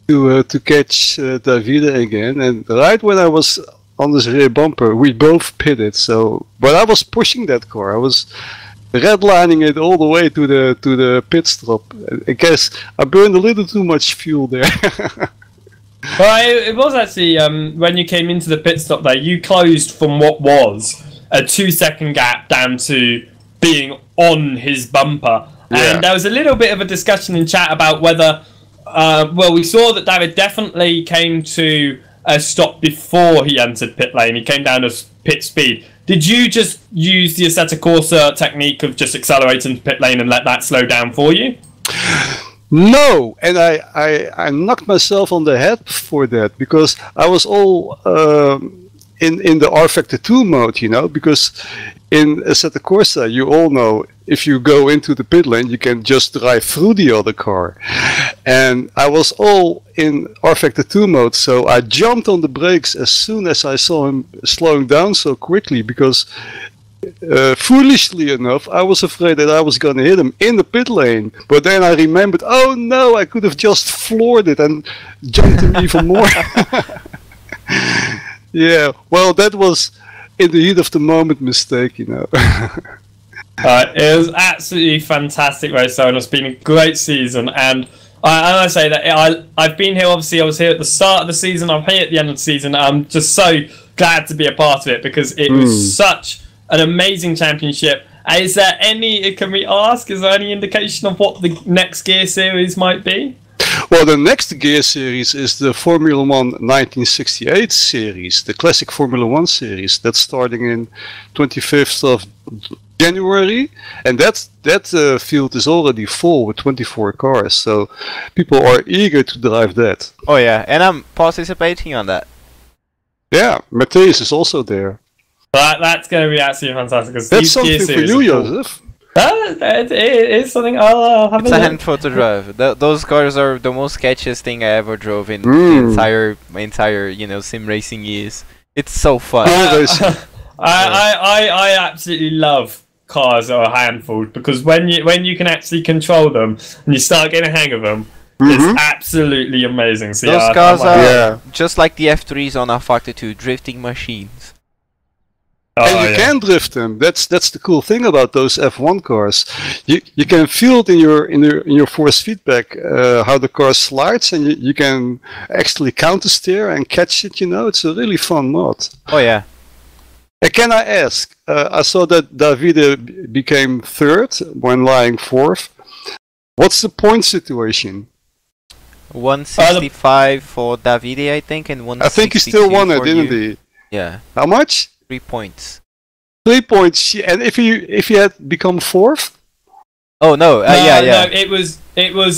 [SPEAKER 3] to catch Davide again, and right when I was on this rear bumper, we both pitted. So, but I was pushing that car. I was redlining it all the way to the pit stop. I guess I burned a little too much fuel there.
[SPEAKER 1] Well, it was actually when you came into the pit stop there, you closed from what was a 2-second gap down to being on his bumper, and there was a little bit of a discussion in chat about whether. Well, we saw that David definitely came to a stop before he entered pit lane. He came down to pit speed. Did you just use the Assetto Corsa technique of just accelerating to pit lane and let that slow down for you?
[SPEAKER 3] No, and I knocked myself on the head for that, because I was all in the R Factor 2 mode, you know, because in Assetto Corsa, you all know, if you go into the pit lane, you can just drive through the other car. And I was all in R Factor 2 mode, so I jumped on the brakes as soon as I saw him slowing down so quickly, because foolishly enough, I was afraid that I was going to hit him in the pit lane. But then I remembered, oh no, I could have just floored it and jumped him even more. Yeah, well, that was in the heat of the moment mistake, you know.
[SPEAKER 1] It was absolutely fantastic race, though, and it's been a great season. And I say that I've been here. Obviously, I was here at the start of the season. I'm here at the end of the season. I'm just so glad to be a part of it, because it was such an amazing championship. Is there any? Can we ask? Is there any indication of what the next G.E.A.R series might be?
[SPEAKER 3] Well, the next G.E.A.R series is the Formula 1 1968 series, the classic Formula 1 series. That's starting in 25th of January, and that field is already full with 24 cars, so people are eager to drive that.
[SPEAKER 2] Oh yeah, and I'm participating on that.
[SPEAKER 3] Yeah, Matheus is also there.
[SPEAKER 1] That's going to be absolutely fantastic.
[SPEAKER 3] That's something for you, Joseph.
[SPEAKER 1] It is something I'll have
[SPEAKER 2] It's a handful to drive. Those cars are the most catchiest thing I ever drove in the entire you know, sim racing years. It's so fun.
[SPEAKER 1] I absolutely love cars that are a handful, because when you can actually control them and you start getting a hang of them, it's absolutely amazing. So
[SPEAKER 2] those cars are just like the F3s on our Factor 2, drifting machines.
[SPEAKER 3] And you can drift them. That's the cool thing about those F1 cars. You can feel it in your force feedback how the car slides, and you can actually counter steer and catch it. You know, it's a really fun mod.
[SPEAKER 2] Oh yeah.
[SPEAKER 3] Can I ask? I saw that Davide became 3rd when lying 4th. What's the point situation?
[SPEAKER 2] 165 for Davide, I think, and 162
[SPEAKER 3] I think he still won it, didn't he?
[SPEAKER 2] Yeah.
[SPEAKER 3] How much?
[SPEAKER 2] 3 points.
[SPEAKER 3] 3 points. And if he had become 4th?
[SPEAKER 2] Oh no! Yeah.
[SPEAKER 1] No, it was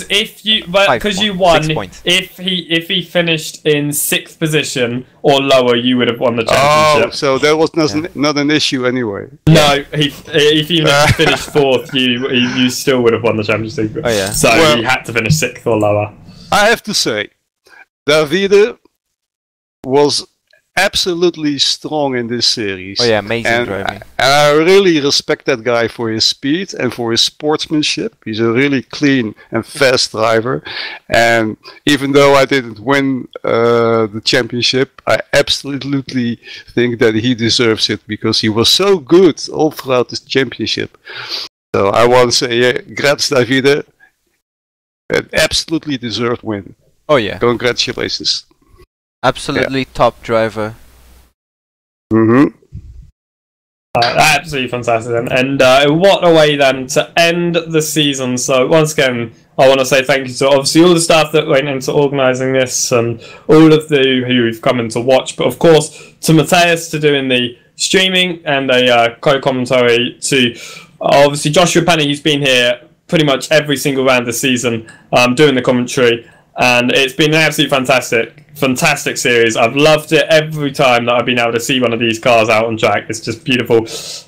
[SPEAKER 1] if you, because you won.
[SPEAKER 2] 6 points.
[SPEAKER 1] If he finished in 6th position or lower, you would have won the championship.
[SPEAKER 3] Oh, so that was not an issue anyway.
[SPEAKER 1] No, if you finished 4th, you still would have won the championship.
[SPEAKER 2] Oh yeah.
[SPEAKER 1] So you had to finish 6th or lower.
[SPEAKER 3] I have to say, Davide was absolutely strong in this series.
[SPEAKER 2] Oh yeah, amazing driving.
[SPEAKER 3] And I really respect that guy for his speed and for his sportsmanship. He's a really clean and fast driver. And even though I didn't win the championship, I absolutely think that he deserves it, because he was so good all throughout this championship. So I want to say, grats Davide. An absolutely deserved win.
[SPEAKER 2] Oh yeah.
[SPEAKER 3] Congratulations.
[SPEAKER 2] Absolutely top driver.
[SPEAKER 1] Absolutely fantastic. And what a way then to end the season. So once again, I want to say thank you to obviously all the staff that went into organising this, and all of who've come in to watch, but of course to Matheus to doing the streaming and a co-commentary, to obviously Joshua Penny, who's been here pretty much every single round this season doing the commentary. And it's been absolutely fantastic fantastic series. I've loved it every time that I've been able to see one of these cars out on track. It's just beautiful,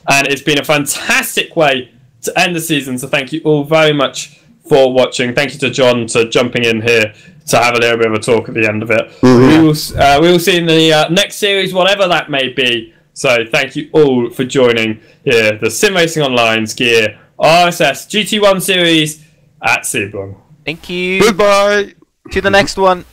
[SPEAKER 1] and it's been a fantastic way to end the season. So thank you all very much for watching. Thank you to John for jumping in here to have a little bit of a talk at the end of it. We will see in the next series, whatever that may be. So thank you all for joining here, the SimRacingOnline's G.E.A.R RSS GT1 series at Sebring.
[SPEAKER 2] Thank you.
[SPEAKER 3] Goodbye.
[SPEAKER 2] To the next one.